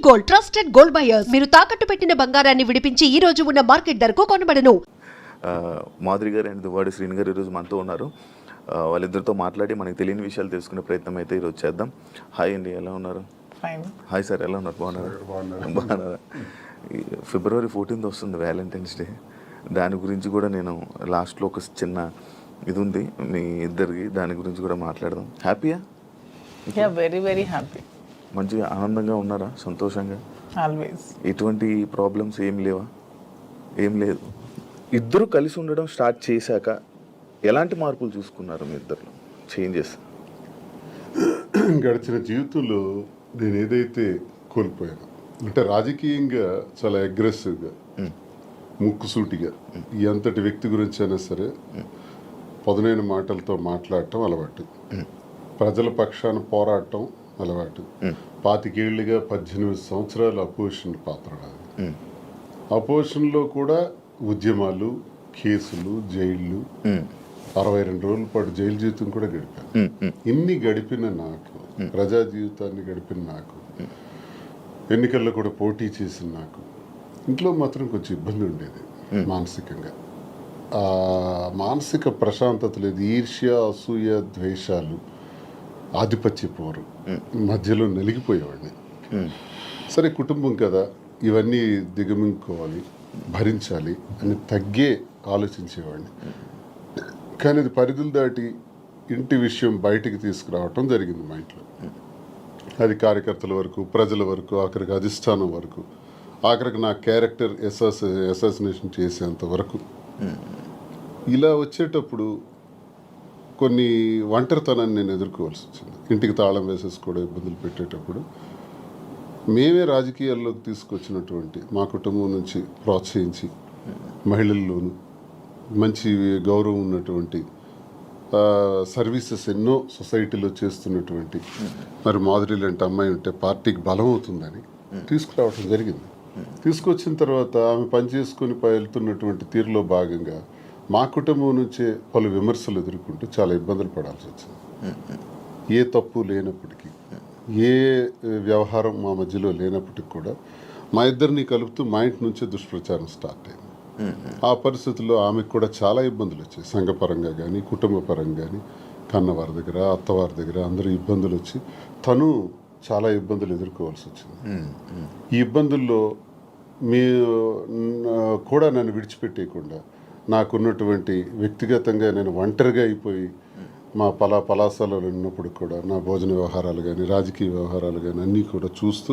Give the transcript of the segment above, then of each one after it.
Gold trusted gold buyers మీరు తాకట్టు పెట్టిన బంగారాన్ని విడిపించి ఈ రోజు ఉన్న మార్కెట్ ధరకు కొనబడను. మాధురి గారు అండ్ దువ్వాడి శ్రీని గారు ఈరోజు మనతో ఉన్నారు. వాళ్ళిద్దరితో మాట్లాడి మనకు తెలియని విషయాలు తెలుసుకునే ప్రయత్నం అయితే ఈరోజు చేద్దాం. హాయ్ అండి, ఎలా ఉన్నారు? హాయ్ సార్, ఎలా ఉన్నారు? బాగున్నారా? February 14th వస్తుంది వ్యాలంటైన్స్ డే. దాని గురించి కూడా నేను లాస్ట్లో ఒక చిన్న ఇది ఉంది మీ ఇద్దరికి, దాని గురించి కూడా మాట్లాడదాం. హ్యాపీయా? Very very happy. మంచిగా ఆనందంగా ఉన్నారా? సంతోషంగా? ఆల్వేస్. ఎటువంటి ప్రాబ్లమ్స్ ఏం లేవా? ఏం లేదు. ఇద్దరు కలిసి ఉండడం స్టార్ట్ చేశాక ఎలాంటి మార్పులు చూసుకున్నారు మీ ఇద్దరు? చేంజెస్ గడిచిన జీవితంలో నేను ఏదైతే కోల్పోయాను అంటే రాజకీయంగా చాలా అగ్రెసివ్గా, ముక్కుసూటిగా ఎంతటి వ్యక్తి గురించి అయినా సరే పదునైన మాటలతో మాట్లాడటం అలవాటు, ప్రజల పక్షాన పోరాటం అలవాటు. 25 ఏళ్ళుగా 18 సంవత్సరాలు అపోజిషన్ పాత్ర. అపోజిషన్లో కూడా ఉద్యమాలు, కేసులు, జైళ్ళు, 62 రోజుల పాటు జైలు జీవితం కూడా గడిపాను. ఇన్ని గడిపిన నాకు, ప్రజా జీవితాన్ని గడిపిన నాకు, ఎన్నికల్లో కూడా పోటీ చేసిన నాకు ఇంట్లో మాత్రం కొంచెం ఇబ్బంది ఉండేది మానసికంగా. మానసిక ప్రశాంతత లేదు. ఈర్ష్య, అసూయ, ద్వేషాలు, ఆధిపత్య పోరు మధ్యలో నలిగిపోయేవాడిని. సరే, కుటుంబం కదా, ఇవన్నీ దిగమింగుకోవాలి, భరించాలి అని తగ్గే ఆలోచించేవాడిని. కానీ అది పరిధులు దాటి ఇంటి విషయం బయటికి తీసుకురావటం జరిగింది మా ఇంట్లో. అది కార్యకర్తల వరకు, ప్రజల వరకు, ఆఖరికి అధిష్టానం వరకు, ఆఖరికి నా క్యారెక్టర్ అసాసినేషన్ చేసేంత వరకు. ఇలా వచ్చేటప్పుడు కొన్ని ఒంటరితనాన్ని నేను ఎదుర్కోవాల్సి వచ్చింది. ఇంటికి తాళం వేసేసుకోవడం, ఇబ్బందులు పెట్టేటప్పుడు మేమే రాజకీయాల్లోకి తీసుకొచ్చినటువంటి మా కుటుంబం నుంచి ప్రోత్సహించి మహిళల్లోనూ మంచి గౌరవం ఉన్నటువంటి సర్వీసెస్ ఎన్నో సొసైటీలో చేస్తున్నటువంటి మరి మాధురి లాంటి అమ్మాయి ఉంటే పార్టీకి బలం అవుతుందని తీసుకురావడం జరిగింది. తీసుకొచ్చిన తర్వాత ఆమె పనిచేసుకొని వెళ్తున్నటువంటి తీరులో భాగంగా మా కుటుంబం నుంచే పలు విమర్శలు ఎదుర్కొంటూ చాలా ఇబ్బందులు పడాల్సి వచ్చింది. ఏ తప్పు లేనప్పటికీ, ఏ వ్యవహారం మా మధ్యలో లేనప్పటికీ కూడా మా ఇద్దరిని కలుపుతూ మా ఇంటి నుంచే దుష్ప్రచారం స్టార్ట్ అయింది. ఆ పరిస్థితుల్లో ఆమెకు కూడా చాలా ఇబ్బందులు వచ్చాయి. సంఘపరంగా కానీ, కుటుంబ పరంగా కానీ, కన్నవారి దగ్గర, అత్తవారి దగ్గర అందరూ ఇబ్బందులు వచ్చి తను చాలా ఇబ్బందులు ఎదుర్కోవాల్సి వచ్చింది. ఈ ఇబ్బందుల్లో మీ కూడా నన్ను విడిచిపెట్టేయకుండా నాకున్నటువంటి వ్యక్తిగతంగా నేను ఒంటరిగా అయిపోయి మా పలాసాలలో ఉన్నప్పుడు కూడా నా భోజన వ్యవహారాలు కానీ, రాజకీయ వ్యవహారాలు కానీ అన్నీ కూడా చూస్తూ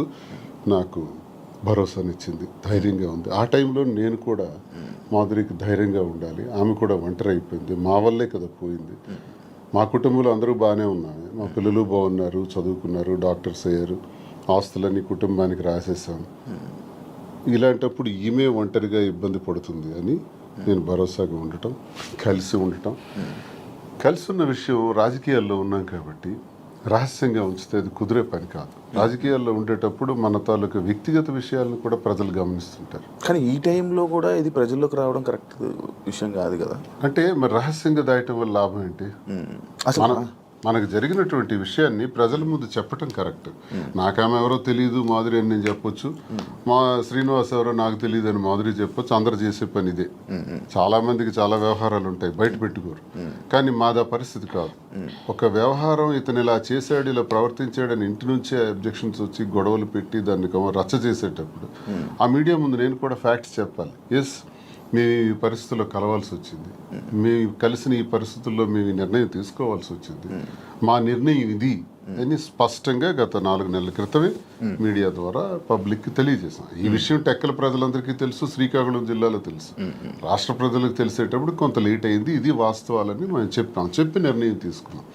నాకు భరోసానిచ్చింది, ధైర్యంగా ఉంది. ఆ టైంలో నేను కూడా మాధురికి ధైర్యంగా ఉండాలి. ఆమె కూడా ఒంటరి అయిపోయింది, మా వల్లే కదా పోయింది. మా కుటుంబంలో అందరూ బాగానే ఉన్నాము, మా పిల్లలు బాగున్నారు, చదువుకున్నారు, డాక్టర్స్ అయ్యారు, ఆస్తులన్నీ కుటుంబానికి రాసేసాము. ఇలాంటప్పుడు ఈమె ఒంటరిగా ఇబ్బంది పడుతుంది అని నేను భరోసాగా ఉండటం, కలిసి ఉండటం. కలిసి ఉన్న విషయం రాజకీయాల్లో ఉన్నాం కాబట్టి రహస్యంగా ఉంచితే అది కుదిరే పని కాదు. రాజకీయాల్లో ఉండేటప్పుడు మన తాలూకు వ్యక్తిగత విషయాలను కూడా ప్రజలు గమనిస్తుంటారు. కానీ ఈ టైంలో కూడా ఇది ప్రజల్లోకి రావడం కరెక్ట్ విషయం కాదు కదా. అంటే మరి రహస్యంగా దాయటం వల్ల లాభం ఏంటి? అసలు మనకు జరిగినటువంటి విషయాన్ని ప్రజల ముందు చెప్పటం కరెక్ట్. నాకేమో ఎవరో తెలియదు మాధురి అని నేను చెప్పొచ్చు, మా శ్రీనివాస్ ఎవరో నాకు తెలియదు అని మాధురి చెప్పొచ్చు. అందరు చేసే పని ఇదే. చాలా మందికి చాలా వ్యవహారాలు ఉంటాయి, బయట పెట్టుకోరు. కానీ మాదా పరిస్థితి కాదు. ఒక వ్యవహారం ఇతను ఇలా చేశాడు, ఇలా ప్రవర్తించాడని ఇంటి నుంచే అబ్జెక్షన్స్ వచ్చి గొడవలు పెట్టి దాన్ని రచ్చ చేసేటప్పుడు ఆ మీడియా ముందు నేను కూడా ఫ్యాక్ట్స్ చెప్పాలి. ఎస్, మేము ఈ పరిస్థితుల్లో కలవాల్సి వచ్చింది, మేము కలిసిన ఈ పరిస్థితుల్లో మేము ఈ నిర్ణయం తీసుకోవాల్సి వచ్చింది, మా నిర్ణయం ఇది అని స్పష్టంగా గత 4 నెలల క్రితమే మీడియా ద్వారా పబ్లిక్కి తెలియజేసాం. ఈ విషయం టెక్కల ప్రజలందరికీ తెలుసు, శ్రీకాకుళం జిల్లాలో తెలుసు, రాష్ట్ర ప్రజలకు తెలిసేటప్పుడు కొంత లేట్ అయింది. ఇది వాస్తవాలని మేము చెప్పి నిర్ణయం తీసుకున్నాం.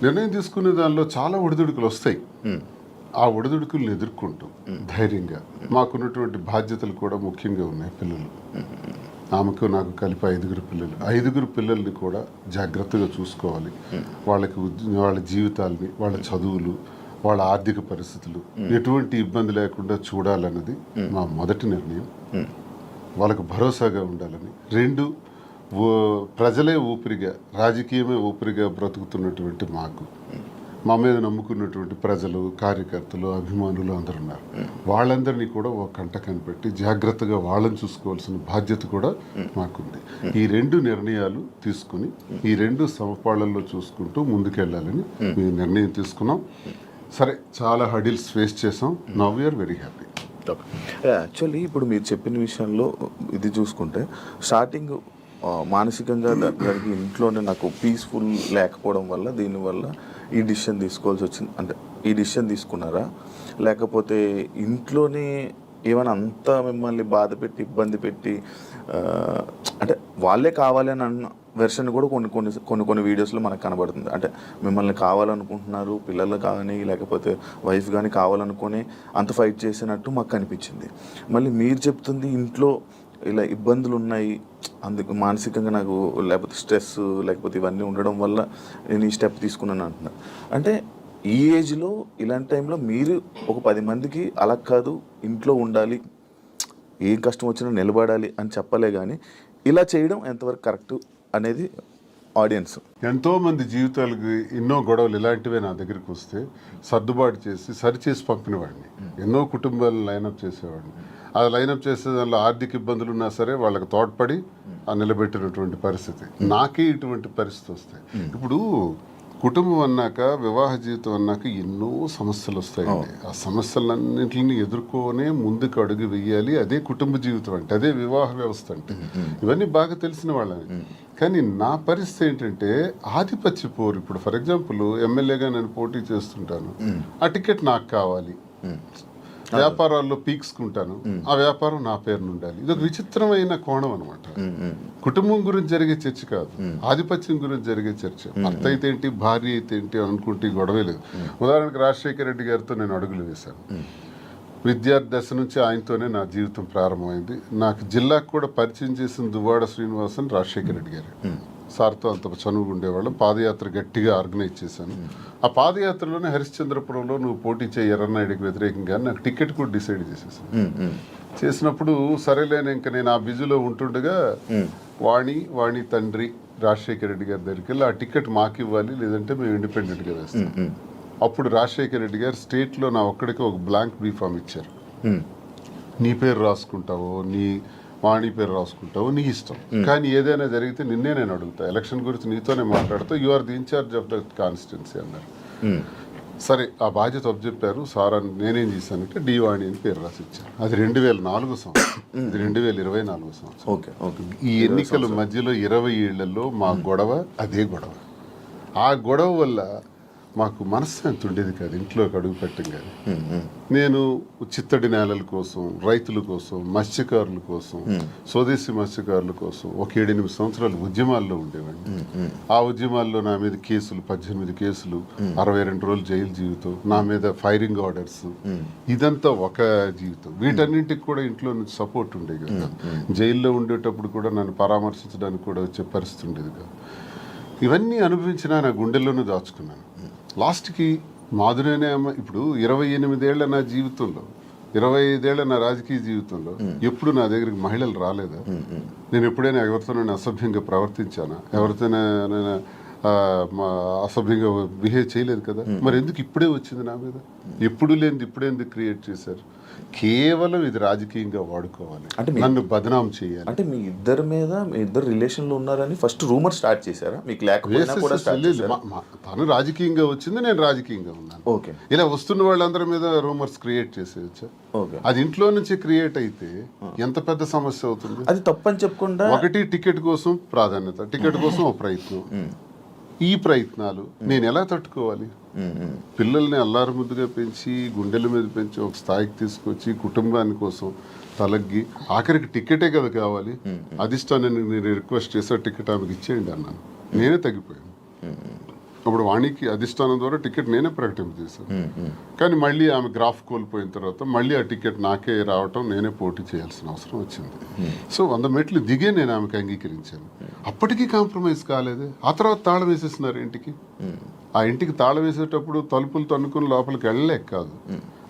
నిర్ణయం తీసుకునే దానిలో చాలా ఒడిదుడుకులు వస్తాయి. ఆ ఒడిదుడుకులను ఎదుర్కొంటూ ధైర్యంగా, మాకున్నటువంటి బాధ్యతలు కూడా ముఖ్యంగా ఉన్నాయి. పిల్లలు, ఆమెకు నాకు కలిపి 5 పిల్లలు. 5 పిల్లల్ని కూడా జాగ్రత్తగా చూసుకోవాలి. వాళ్ళ జీవితాలని, వాళ్ళ చదువులు, వాళ్ళ ఆర్థిక పరిస్థితులు ఎటువంటి ఇబ్బంది లేకుండా చూడాలన్నది మా మొదటి నిర్ణయం. వాళ్ళకు భరోసాగా ఉండాలని. 2, ప్రజలే ఊపిరిగా, రాజకీయమే ఊపిరిగా బ్రతుకుతున్నటువంటి మాకు మా మీద నమ్ముకున్నటువంటి ప్రజలు, కార్యకర్తలు, అభిమానులు అందరూ ఉన్నారు. వాళ్ళందరినీ కూడా ఒక కంట కనిపెట్టి జాగ్రత్తగా వాళ్ళని చూసుకోవాల్సిన బాధ్యత కూడా మాకుంది. ఈ 2 నిర్ణయాలు తీసుకుని ఈ 2 సమపాళ్లలో చూసుకుంటూ ముందుకెళ్ళాలని మేము నిర్ణయం తీసుకున్నాం. సరే, చాలా హడిల్స్ ఫేస్ చేసాం. Now we are very happy. Actually ఇప్పుడు మీరు చెప్పిన విషయంలో ఇది చూసుకుంటే స్టార్టింగ్ మానసికంగా దానికి ఇంట్లోనే నాకు పీస్ఫుల్ లేకపోవడం వల్ల దీనివల్ల ఈ డిసిషన్ తీసుకోవాల్సి వచ్చింది. అంటే ఈ డిసిషన్ తీసుకున్నారా, లేకపోతే ఇంట్లోనే ఏమైనా అంతా మిమ్మల్ని బాధ పెట్టి ఇబ్బంది పెట్టి అంటే వాళ్ళే కావాలి అని అన్న వెర్షన్ కూడా కొన్ని వీడియోస్లో మనకు కనబడుతుంది. అంటే మిమ్మల్ని కావాలనుకుంటున్నారు, పిల్లలు కానీ లేకపోతే వైఫ్ కానీ కావాలనుకుని అంత ఫైట్ చేసినట్టు మాకు కనిపించింది. మళ్ళీ మీరు చెప్తుంది ఇంట్లో ఇలా ఇబ్బందులు ఉన్నాయి, అందుకు మానసికంగా నాకు లేకపోతే స్ట్రెస్ లేకపోతే ఇవన్నీ ఉండడం వల్ల నేను ఈ స్టెప్ తీసుకున్నాను అంటున్నారు. అంటే ఈ ఏజ్లో ఇలాంటి టైంలో మీరు ఒక 10 మందికి అలా కాదు, ఇంట్లో ఉండాలి, ఏం కష్టం వచ్చినా నిలబడాలి అని చెప్పలే, కానీ ఇలా చేయడం ఎంతవరకు కరెక్ట్ అనేది ఆడియన్స్. ఎంతోమంది జీవితాలకు ఎన్నో గొడవలు ఇలాంటివే నా దగ్గరికి వస్తే సర్దుబాటు చేసి సరిచేసి పంపినవాడిని. ఎన్నో కుటుంబాలను లైనప్ చేసేవాడిని. ఆ లైనప్ చేసే దానిలో ఆర్థిక ఇబ్బందులు ఉన్నా సరే వాళ్ళకి తోడ్పడి నిలబెట్టినటువంటి పరిస్థితి. నాకే ఇటువంటి పరిస్థితి వస్తాయి. ఇప్పుడు కుటుంబం అన్నాక, వివాహ జీవితం అన్నాక ఎన్నో సమస్యలు వస్తాయండి. ఆ సమస్యలన్నింటిని ఎదుర్కొనే ముందుకు అడుగు వెయ్యాలి. అదే కుటుంబ జీవితం అంటే, అదే వివాహ వ్యవస్థ అంటే. ఇవన్నీ బాగా తెలిసిన వాళ్ళని. కానీ నా పరిస్థితి ఏంటంటే ఆధిపత్య పోరు. ఇప్పుడు ఫర్ ఎగ్జాంపుల్ ఎమ్మెల్యేగా నేను పోటీ చేస్తుంటాను, ఆ టికెట్ నాకు కావాలి. వ్యాపారాల్లో పీక్స్కుంటాను, ఆ వ్యాపారం నా పేరున ఉండాలి. ఇదొక విచిత్రమైన కోణం అనమాట. కుటుంబం గురించి జరిగే చర్చ కాదు, ఆధిపత్యం గురించి జరిగే చర్చ. భర్త అయితే ఏంటి, భార్య అయితే ఏంటి అనుకుంటే గొడవే లేదు. ఉదాహరణకు రాజశేఖర రెడ్డి గారితో నేను అడుగులు వేశాను. విద్యార్థి దశ నుంచి ఆయనతోనే నా జీవితం ప్రారంభమైంది. నాకు జిల్లాకు కూడా పరిచయం చేసిన దువ్వాడ శ్రీనివాసన్ రాజశేఖర రెడ్డి గారు. సార్తో అంత చనువుగా ఉండేవాళ్ళం. పాదయాత్ర గట్టిగా ఆర్గనైజ్ చేశాను. ఆ పాదయాత్రలోనే హరిశ్చంద్రపురంలో నువ్వు పోటీ చేయి ఎర్రన్నాయుడికి వ్యతిరేకంగా నాకు టికెట్ కూడా డిసైడ్ చేసేసాను. చేసినప్పుడు సరేలేని ఇంకా నేను ఆ బిజీలో ఉంటుండగా వాణి తండ్రి రాజశేఖర రెడ్డి గారి దగ్గరికి వెళ్ళి ఆ టికెట్ మాకు ఇవ్వాలి, లేదంటే మేము ఇండిపెండెంట్గా వేస్తాం. అప్పుడు రాజశేఖర రెడ్డి గారు స్టేట్లో నా ఒక్కడికి ఒక బ్లాంక్ బీఫామ్ ఇచ్చారు. నీ పేరు రాసుకుంటావో, నీ వాణి పేరు రాసుకుంటావు, నీ ఇష్టం, కానీ ఏదైనా జరిగితే నిన్నే నేను అడుగుతా, ఎలక్షన్ గురించి నీతోనే మాట్లాడుతూ, you are the in charge of the constituency అన్నారు. సరే, ఆ బాధ్యత అప్పచెప్పారు సార్. అని నేనేం చేశానంటే డి వాణి అని పేరు రాసి ఇచ్చాను. అది 2004 సంవత్సరం, ఇది 2024 సంవత్సరం. ఈ ఎన్నికల మధ్యలో 20 ఏళ్లలో మా గొడవ అదే గొడవ. ఆ గొడవ వల్ల మాకు మనశ్శాంతి ఉండేది కాదు ఇంట్లోకి అడుగు పెట్టంగానే. నేను చిత్తడి నేలల కోసం, రైతుల కోసం, మత్స్యకారుల కోసం, స్వదేశీ మత్స్యకారుల కోసం ఒక 7-8 సంవత్సరాలు ఉద్యమాల్లో ఉండేవాడిని. ఆ ఉద్యమాల్లో నా మీద కేసులు, 18 కేసులు, 62 రోజులు జైలు జీవితం, నా మీద ఫైరింగ్ ఆర్డర్స్, ఇదంతా ఒక జీవితం. వీటన్నింటికి కూడా ఇంట్లో నుంచి సపోర్ట్ ఉండేది కదా. జైల్లో ఉండేటప్పుడు కూడా నన్ను పరామర్శించడానికి కూడా వచ్చే పరిస్థితి ఉండేది కాదు. ఇవన్నీ అనుభవించినా నా గుండెల్లోనూ దాచుకున్నాను. లాస్ట్కి మాధురేనే అమ్మ. ఇప్పుడు 28 ఏళ్ల నా జీవితంలో, 25 ఏళ్ల నా రాజకీయ జీవితంలో ఎప్పుడు నా దగ్గరికి మహిళలు రాలేదా? నేను ఎప్పుడైనా ఎవరితోనైనా అసభ్యంగా ప్రవర్తించానా? ఎవరితోనైనా అసభ్యంగా బిహేవ్ చేయలేదు కదా. మరి ఎందుకు ఇప్పుడే వచ్చింది నా మీద? ఎప్పుడు లేనిది ఇప్పుడే ఎందుకు క్రియేట్ చేశారు? కేవలం ఇది రాజకీయంగా వాడుకోవాలి, అంటే నన్ను బదనాం చేయాలి. అంటే మీ ఇద్దరు రిలేషన్ లో ఉన్నారని ఫస్ట్ రూమర్ స్టార్ట్ చేశారా? మీకు లేకపోయినా కూడా తను రాజకీయంగా వచ్చింది, నేను రాజకీయంగా ఉన్నాను. ఓకే, ఇలా వస్తున్న వాళ్ళందరి మీద రూమర్స్ క్రియేట్ చేసేయచ్చా? అది ఇంట్లో నుంచి క్రియేట్ అయితే ఎంత పెద్ద సమస్య అవుతుంది. అది తప్పని చెప్పకుండా ఒకటి టికెట్ కోసం ప్రాధాన్యత, టికెట్ కోసం ఒక ప్రయత్నం. ఈ ప్రయత్నాలు నేను ఎలా తట్టుకోవాలి? పిల్లల్ని అల్లారు ముద్దుగా పెంచి, గుండెల మీద పెంచి ఒక స్థాయికి తీసుకొచ్చి, కుటుంబాని కోసం తలగ్గి, ఆఖరికి టికెటే కదా కావాలి. అధిష్టానాన్ని నేను రిక్వెస్ట్ చేసా, టికెట్ ఆమెకి ఇచ్చేయండి అన్నాను. నేనే తగ్గిపోయాను. అప్పుడు వాణికి అధిష్టానం ద్వారా టికెట్ నేనే ప్రకటింపజేశాను. కానీ మళ్ళీ ఆమె గ్రాఫ్ కోల్పోయిన తర్వాత మళ్ళీ ఆ టికెట్ నాకే రావటం, నేనే పోటీ చేయాల్సిన అవసరం వచ్చింది. సో 100 మెట్లు దిగే నేను ఆమెకు అంగీకరించాను. అప్పటికీ కాంప్రమైజ్ కాలేదే. ఆ తర్వాత తాళం వేసేస్తున్నారు ఇంటికి. ఆ ఇంటికి తాళం వేసేటప్పుడు తలుపులు తన్నుకుని లోపలికి వెళ్ళలేక కాదు,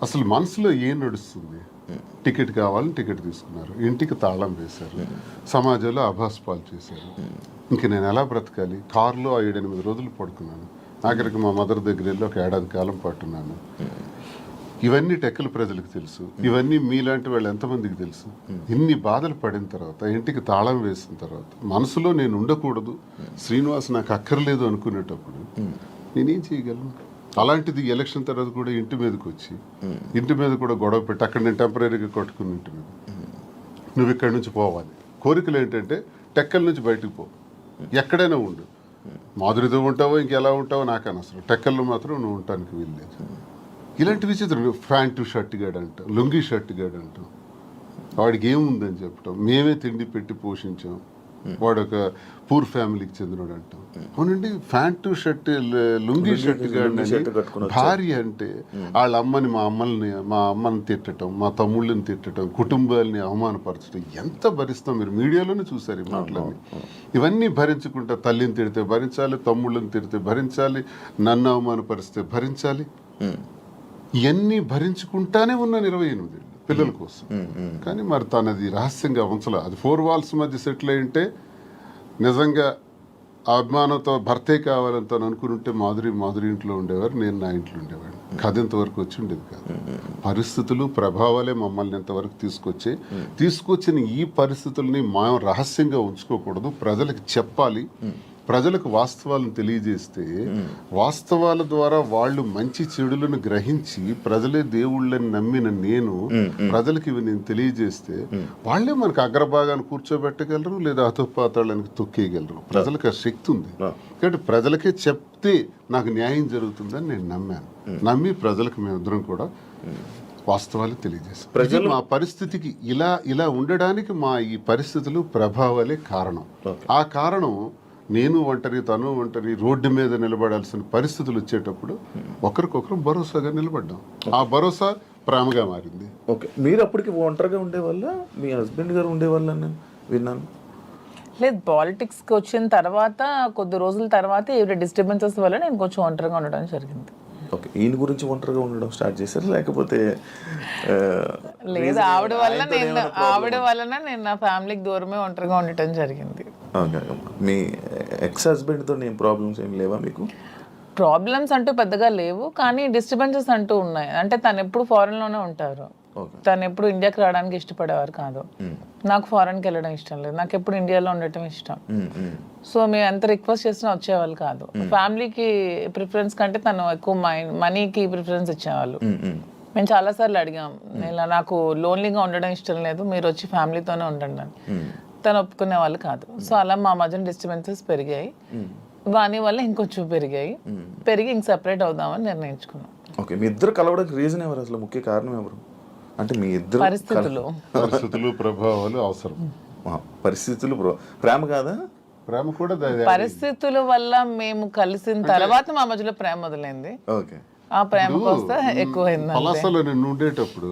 అసలు మనసులో ఏం నడుస్తుంది? టికెట్ కావాలని టికెట్ తీసుకున్నారు, ఇంటికి తాళం వేశారు, సమాజంలో అభాస్పాలు చేశారు. ఇంక నేను ఎలా బ్రతకాలి? కారులో 7-8 రోజులు పడుకున్నాను. ఆఖరికి మా మదర్ దగ్గర వెళ్ళి ఒక ఏడాది కాలం పట్టున్నాను. ఇవన్నీ టెక్కల ప్రజలకు తెలుసు, ఇవన్నీ మీలాంటి వాళ్ళు ఎంతమందికి తెలుసు. ఇన్ని బాధలు పడిన తర్వాత, ఇంటికి తాళం వేసిన తర్వాత, మనసులో నేను ఉండకూడదు, శ్రీనివాస్ నాకు అక్కర్లేదు అనుకునేటప్పుడు నేనేం చేయగలను? అలాంటిది ఎలక్షన్ తర్వాత కూడా ఇంటి మీదకి వచ్చి ఇంటి మీద కూడా గొడవ పెట్టి అక్కడ నేను టెంపరీగా కొట్టుకుని ఇంటి మీద నువ్వు ఇక్కడి నుంచి పోవాలి. కోరికలు ఏంటంటే టెక్కల నుంచి బయటకు పో, ఎక్కడైనా ఉండు, మాధురితో ఉంటావో ఇంకెలా ఉంటావో నాకు అనవసరం, టెక్కల్లో మాత్రం నువ్వు ఉండటానికి వీల్లేదు. ఇలాంటి విచిత్రం. ప్యాంటు షర్ట్ గాడు అంటాం, లుంగీ షర్ట్ గాడు అంటాం, వాడికి ఏముందని చెప్పటం, మేమే తిండి పెట్టి పోషించాం, వాడు ఒక పూర్ ఫ్యామిలీకి చెందినవాడు అంటాం. అవునండి, ప్యాంటు షర్ట్ లుంగీ షర్ట్ గాడు భార్య అంటే వాళ్ళ అమ్మని మా అమ్మని తిట్టడం, మా తమ్ముళ్ళని తిట్టడం, కుటుంబాలని అవమానపరచడం ఎంత భరిస్తాం? మీరు మీడియాలోనే చూసారు ఈ మాటలన్నీ. ఇవన్నీ భరించుకుంటా తల్లిని తిడితే భరించాలి, తమ్ముళ్ళని తిడితే భరించాలి, నన్ను అవమానపరిస్తే భరించాలి. ఇవన్నీ భరించుకుంటానే ఉన్నాను 28 ఏళ్ళు పిల్లల కోసం. కానీ మరి తనది రహస్యంగా ఉంచలే. అది 4 walls మధ్య సెటిల్ అయ్యింటే నిజంగా ఆ అభిమానంతో భర్తే కావాలని తను అనుకుంటే మాధురి ఇంట్లో ఉండేవారు, నేను నా ఇంట్లో ఉండేవాడిని. కథ ఇంతవరకు వచ్చి ఉండేది కాదు. పరిస్థితులు, ప్రభావాలే మమ్మల్ని ఇంతవరకు తీసుకొచ్చిన ఈ పరిస్థితుల్ని మనం రహస్యంగా ఉంచుకోకూడదు, ప్రజలకు చెప్పాలి. ప్రజలకు వాస్తవాలను తెలియజేస్తే వాస్తవాల ద్వారా వాళ్ళు మంచి చెడులను గ్రహించి ప్రజలే దేవుళ్ళని నమ్మిన నేను ప్రజలకు ఇవి నేను తెలియజేస్తే వాళ్ళే మనకు అగ్రభాగాన్ని కూర్చోబెట్టగలరు, లేదా అధోపాతాళానికి తొక్కేయగలరు. ప్రజలకు ఆ శక్తి ఉంది. కాబట్టి ప్రజలకే చెప్తే నాకు న్యాయం జరుగుతుందని నేను నమ్మి ప్రజలకు మేమిద్దరం కూడా వాస్తవాలు తెలియజేస్తాం. ప్రజలు మా పరిస్థితికి ఇలా ఉండడానికి మా ఈ పరిస్థితులు, ప్రభావాలే కారణం. ఆ కారణం నేను ఒంటరి, తను ఒంటరి, రోడ్డు మీద నిలబడాల్సిన పరిస్థితులు వచ్చేటప్పుడు ఒకరికొకరు భరోసాగా నిలబడ్డాం. ఆ భరోసా ప్రేమగా మారింది. ఓకే, మీరు అప్పటికి ఒంటరిగా ఉండేవాళ్ళ, మీ హస్బెండ్ గారు ఉండేవాళ్ళ విన్నాను? లేదు, పాలిటిక్స్కి వచ్చిన తర్వాత కొద్ది రోజుల తర్వాత ఏవి డిస్టర్బెన్సెస్ వల్ల నేను కొంచెం ఒంటరిగా ఉండడం జరిగింది. ఓకే, ఈయన గురించి ఒంటరిగా ఉండడం స్టార్ట్ చేశారు, లేకపోతే లేదు ఆవిడ వలన నేను నా ఫ్యామిలీకి దూరమే ఒంటరిగా ఉండటం జరిగింది. మీ ఎక్స్ హస్బెండ్తో నేను ప్రాబ్లమ్స్ ఏం లేవా మీకు? ప్రాబ్లమ్స్ అంటూ పెద్దగా లేవు, కానీ డిస్టర్బెన్సెస్ అంటూ ఉన్నాయి. అంటే తను ఎప్పుడు ఫారెన్లోనే ఉంటారు, తను ఎప్పుడు ఇండియాకి రావడానికి ఇష్టపడేవారు కాదు. నాకు ఫారెన్కి వెళ్ళడం ఇష్టం లేదు, నాకు ఎప్పుడు ఇండియాలో ఉండటం ఇష్టం. సో మేము ఎంత రిక్వెస్ట్ చేసినా వచ్చేవాళ్ళు కాదు. ఫ్యామిలీకి ప్రిఫరెన్స్ కంటే తను ఎక్కువ మనీకి ప్రిఫరెన్స్ ఇచ్చేవాళ్ళు. మేము చాలాసార్లు అడిగాం, ఇలా నాకు లోన్లీగా ఉండడం ఇష్టం లేదు, మీరు వచ్చి ఫ్యామిలీతోనే ఉండండి అని. తను ఒప్పుకునే వాళ్ళు కాదు. సో అలా మా మధ్యన డిస్టర్బెన్సెస్ పెరిగాయి. వాని వల్ల ఇంకొంచెం పెరిగి ఇంక సెపరేట్ అవుదామని నిర్ణయించుకున్నాం. ఓకే, మీ ఇద్దరు కలవడానికి రీజన్ ఎవరు, అసలు ముఖ్య కారణం ఎవరు? అంటే మీ ఇద్దరు పరిస్థితులు ప్రభావాలు అవసరం. పరిస్థితులు ప్రేమ కాదా? ప్రేమ కూడా పరిస్థితుల వల్ల మేము కలిసిన తర్వాత మా మధ్యలో ప్రేమ మొదలైంది. ఓకే, ఆ ప్రేమ కోస్తా ఎక్కువైంది. పలాసలో నేను ఉండేటప్పుడు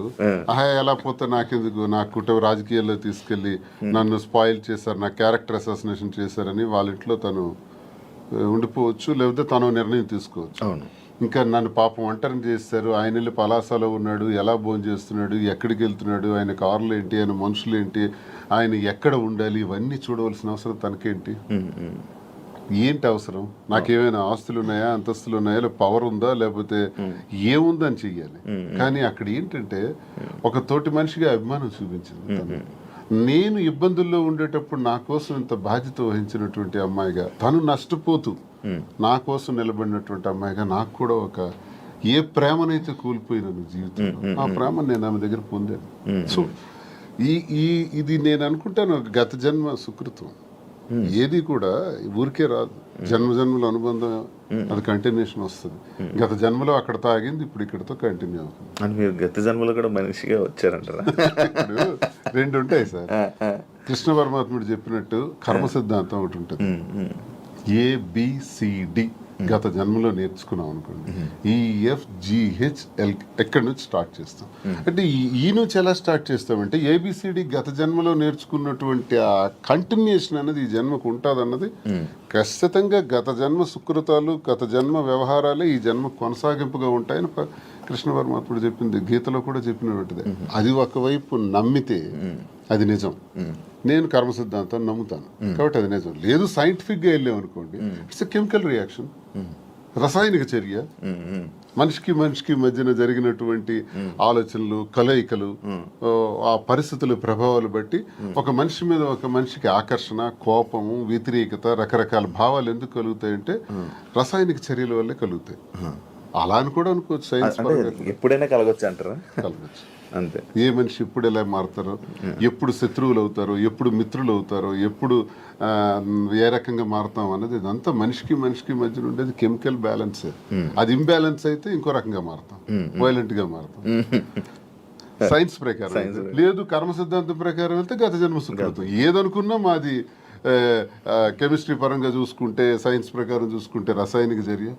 ఎలా పోతే నాకెందుకు, నా కుటుంబ రాజకీయాల్లో తీసుకెళ్లి నన్ను స్పాయిల్ చేశారు, నా క్యారెక్టర్ అసాసినేషన్ చేశారని వాళ్ళ ఇంట్లో తను ఉండిపోవచ్చు, లేకపోతే తను నిర్ణయం తీసుకోవచ్చు. అవును, ఇంకా నన్ను పాపం ఒంటరిని చేస్తారు, ఆయన వెళ్ళి పలాసలో ఉన్నాడు, ఎలా భోజనం చేస్తున్నాడు, ఎక్కడికి వెళ్తున్నాడు, ఆయన కార్లు ఏంటి, ఆయన మనుషులు ఏంటి, ఆయన ఎక్కడ ఉండాలి, ఇవన్నీ చూడవలసిన అవసరం తనకేంటి? ఏంటి అవసరం? నాకేమైనా ఆస్తులు ఉన్నాయా, అంతస్తులు ఉన్నాయా, లేదా పవర్ ఉందా, లేకపోతే ఏముందని చెయ్యాలి. కానీ అక్కడ ఏంటంటే ఒక తోటి మనిషిగా అభిమానం చూపించింది. నేను ఇబ్బందుల్లో ఉండేటప్పుడు నా కోసం ఇంత బాధ్యత వహించినటువంటి అమ్మాయిగా, తను నష్టపోతూ నా కోసం నిలబడినటువంటి అమ్మాయిగా నాకు కూడా ఒక ఏ ప్రేమనైతే కోల్పోయినాను జీవితంలో, ఆ ప్రేమ నేను ఆమె దగ్గర పొందాను. సో ఇది నేను అనుకుంటాను గత జన్మ సుకృతం. ఏది కూడా ఊరికే రాదు, జన్మల అనుబంధం అది కంటిన్యూషన్ వస్తుంది. గత జన్మలో అక్కడ తాగింది, ఇప్పుడు ఇక్కడతో కంటిన్యూ అవుతుంది. అంటే మీరు గత జన్మలో కూడా మనిషిగా వచ్చారంటారా? ఇప్పుడు 2 ఉంటాయి సార్. కృష్ణ పరమాత్ముడు చెప్పినట్టు కర్మ సిద్ధాంతం ఒకటి ఉంటుంది, ABCD గత జన్మలో నేర్చుకున్నాం అనుకోండి, EFGHL ఎక్కడి నుంచి స్టార్ట్ చేస్తాం. అంటే ఈ నుంచి ఎలా స్టార్ట్ చేస్తామంటే ABCD గత జన్మలో నేర్చుకున్నటువంటి ఆ కంటిన్యూషన్ అనేది ఈ జన్మకు ఉంటుంది అన్నది ఖచ్చితంగా గత జన్మ సుకృతాలు, గత జన్మ వ్యవహారాలే ఈ జన్మ కొనసాగింపుగా ఉంటాయని కృష్ణ పరమాత్ముడు చెప్పింది, గీతలో కూడా చెప్పినటువంటిదే. అది ఒకవైపు నమ్మితే అది నిజం. నేను కర్మ సిద్ధాంతాన్ని నమ్ముతాను కాబట్టి అది నిజం. లేదు సైంటిఫిక్గా వెళ్ళామనుకోండి, ఇట్స్ ఎ కెమికల్ రియాక్షన్. రసాయనిక చర్య, మనిషికి మధ్యన జరిగినటువంటి ఆలోచనలు, కలయికలు, ఆ పరిస్థితుల ప్రభావాలు బట్టి ఒక మనిషి మీద ఒక మనిషికి ఆకర్షణ, కోపము, వ్యతిరేకత, రకరకాల భావాలు ఎందుకు కలుగుతాయంటే రసాయనిక చర్యల వల్లే కలుగుతాయి. అలా అని కూడా అనుకోవచ్చు, సైన్స్ ఎప్పుడైనా కలగొచ్చు అంటారా? కలగచ్చు. అంతే. ఏ మనిషి ఎప్పుడు ఎలా మారుతారో, ఎప్పుడు శత్రువులు అవుతారో, ఎప్పుడు మిత్రులు అవుతారో, ఎప్పుడు ఏ రకంగా మారుతాం అనేది ఇదంతా మనిషికి మధ్యన ఉండేది కెమికల్ బ్యాలెన్స్. అది ఇంబ్యాలెన్స్ అయితే ఇంకో రకంగా మారుతాం, వైలెంట్ గా మారుతాం. సైన్స్ ప్రకారం లేదు, కర్మ సిద్ధాంతం ప్రకారం వెళ్తే గత జన్మ సుకృతం. ఏదనుకున్నా మాది కెమిస్ట్రీ పరంగా చూసుకుంటే, సైన్స్ ప్రకారం చూసుకుంటే రసాయనిక చర్య,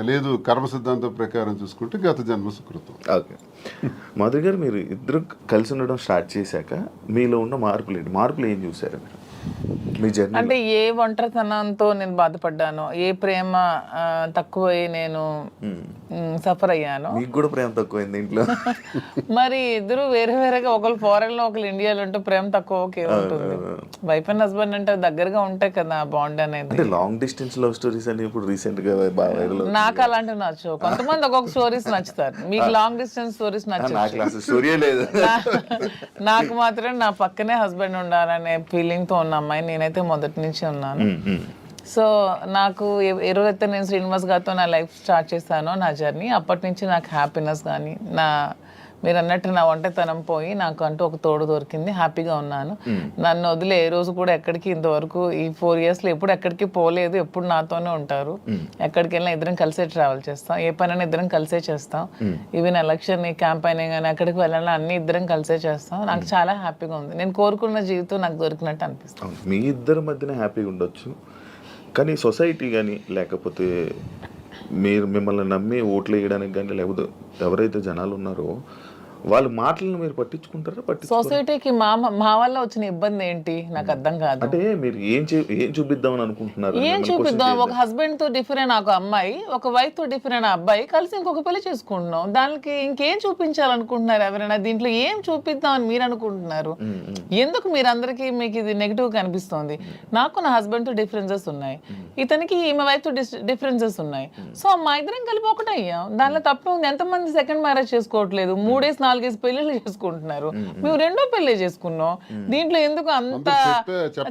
లేదు కర్మ సిద్ధాంతం ప్రకారం చూసుకుంటే గత జన్మ సుకృతం. ఓకే మాధురి గారు, మీరు ఇద్దరు కలిసి ఉండడం స్టార్ట్ చేశాక మీలో ఉన్న మార్పులు ఏం చూసారు మీరు మీ జర్నీ? అంటే ఏ ఒంటరితనంతో నేను బాధపడ్డానో, ఏ ప్రేమ తక్కువై నేను సఫర్ అయ్యాను. మీకు కూడా ప్రేమ తక్కువైంది ఇంట్లో? మరి ఇద్దరు వేరేగా, ఒకళ్ళు ఫారెన్ లో ఒకళ్ళు ఇండియాలో ఉంటే ప్రేమ తక్కువ ఉంటుంది. వైఫ్ అండ్ హస్బెండ్ అంటే దగ్గరగా ఉంటాయి కదా బాండ్ అనేది. అంటే లాంగ్ డిస్టెన్స్ లవ్ స్టోరీస్ అని ఇప్పుడు రీసెంట్ గా నాకు అలాంటివి నచ్చవు. కొంతమంది ఒక్కొక్క స్టోరీస్ నచ్చుతారు. మీకు లాంగ్ డిస్టెన్స్ స్టోరీస్ నచ్చవు. స్టోరీ లేదు. నాకు మాత్రం నా పక్కనే హస్బెండ్ ఉండాలనే ఫీలింగ్ తో ఉన్న అమ్మాయి నేనైతే మొదటి నుంచి ఉన్నాను. సో నాకు ఏ రోజైతే నేను శ్రీనివాస్ గారితో నా లైఫ్ స్టార్ట్ చేశానో, నా జర్నీ, అప్పటి నుంచి నాకు హ్యాపీనెస్ కానీ, మీరు అన్నట్టు నా ఒంటరితనం పోయి నాకు అంటూ ఒక తోడు దొరికింది. హ్యాపీగా ఉన్నాను. నన్ను వదిలే ఏ రోజు కూడా ఎక్కడికి ఇంతవరకు ఈ 4 years లో ఎప్పుడు ఎక్కడికి పోలేదు. ఎప్పుడు నాతోనే ఉంటారు. ఎక్కడికి వెళ్ళినా ఇద్దరం కలిసే ట్రావెల్ చేస్తాం. ఏ పనైనా ఇద్దరం కలిసే చేస్తాం. ఈవెన్ ఎలక్షన్ క్యాంపెయిన్ కానీ ఎక్కడికి వెళ్ళాలని అన్ని ఇద్దరం కలిసే చేస్తాం. నాకు చాలా హ్యాపీగా ఉంది. నేను కోరుకున్న జీవితం నాకు దొరికినట్టు అనిపిస్తుంది. మీ ఇద్దరి మధ్యన హ్యాపీగా ఉండొచ్చు, కానీ సొసైటీ కానీ, లేకపోతే మిమ్మల్ని నమ్మి ఓట్లు వేయడానికి కానీ, లేకపోతే ఎవరైతే జనాలు ఉన్నారో వాళ్ళ మాటలను మీరు పట్టించుకుంటారా? సొసైటీకి మా వల్ల వచ్చిన ఇబ్బంది ఏంటి నాకు అర్థం కాదు. అంటే మీరు ఏం చూపిద్దామని అనుకుంటున్నారు? ఏం చూపిద్దాం? ఒక హస్బెండ్ తో డిఫరెంట్ ఒక అమ్మాయి, ఒక వైఫ్ తో డిఫరెంట్ అబ్బాయి కలిసి ఇంకొక పెళ్లి చేసుకుంటున్నాం. దానికి ఇంకేం చూపించాలనుకుంటున్నారు ఎవరైనా? దీంట్లో ఏం చూపిద్దాం అని మీరు అనుకుంటున్నారు? ఎందుకు మీరందరికీ మీకు ఇది నెగిటివ్ కనిపిస్తుంది? నాకు నా హస్బెండ్ తో డిఫరెన్సెస్ ఉన్నాయి, ఇతనికి ఈమె వైఫ్ తో డిఫరెన్సెస్ ఉన్నాయి. సో మా ఇద్దరం కలిపి ఒకటే అయ్యాం. దానిలో తప్పే ఉంది. ఎంతమంది సెకండ్ మ్యారేజ్ చేసుకోవట్లేదు, 3 4 పెళ్లిళ్ళు చేసుకుంటున్నారు. మేము 2వ పెళ్లి చేసుకున్నాం. దీంట్లో ఎందుకు అంత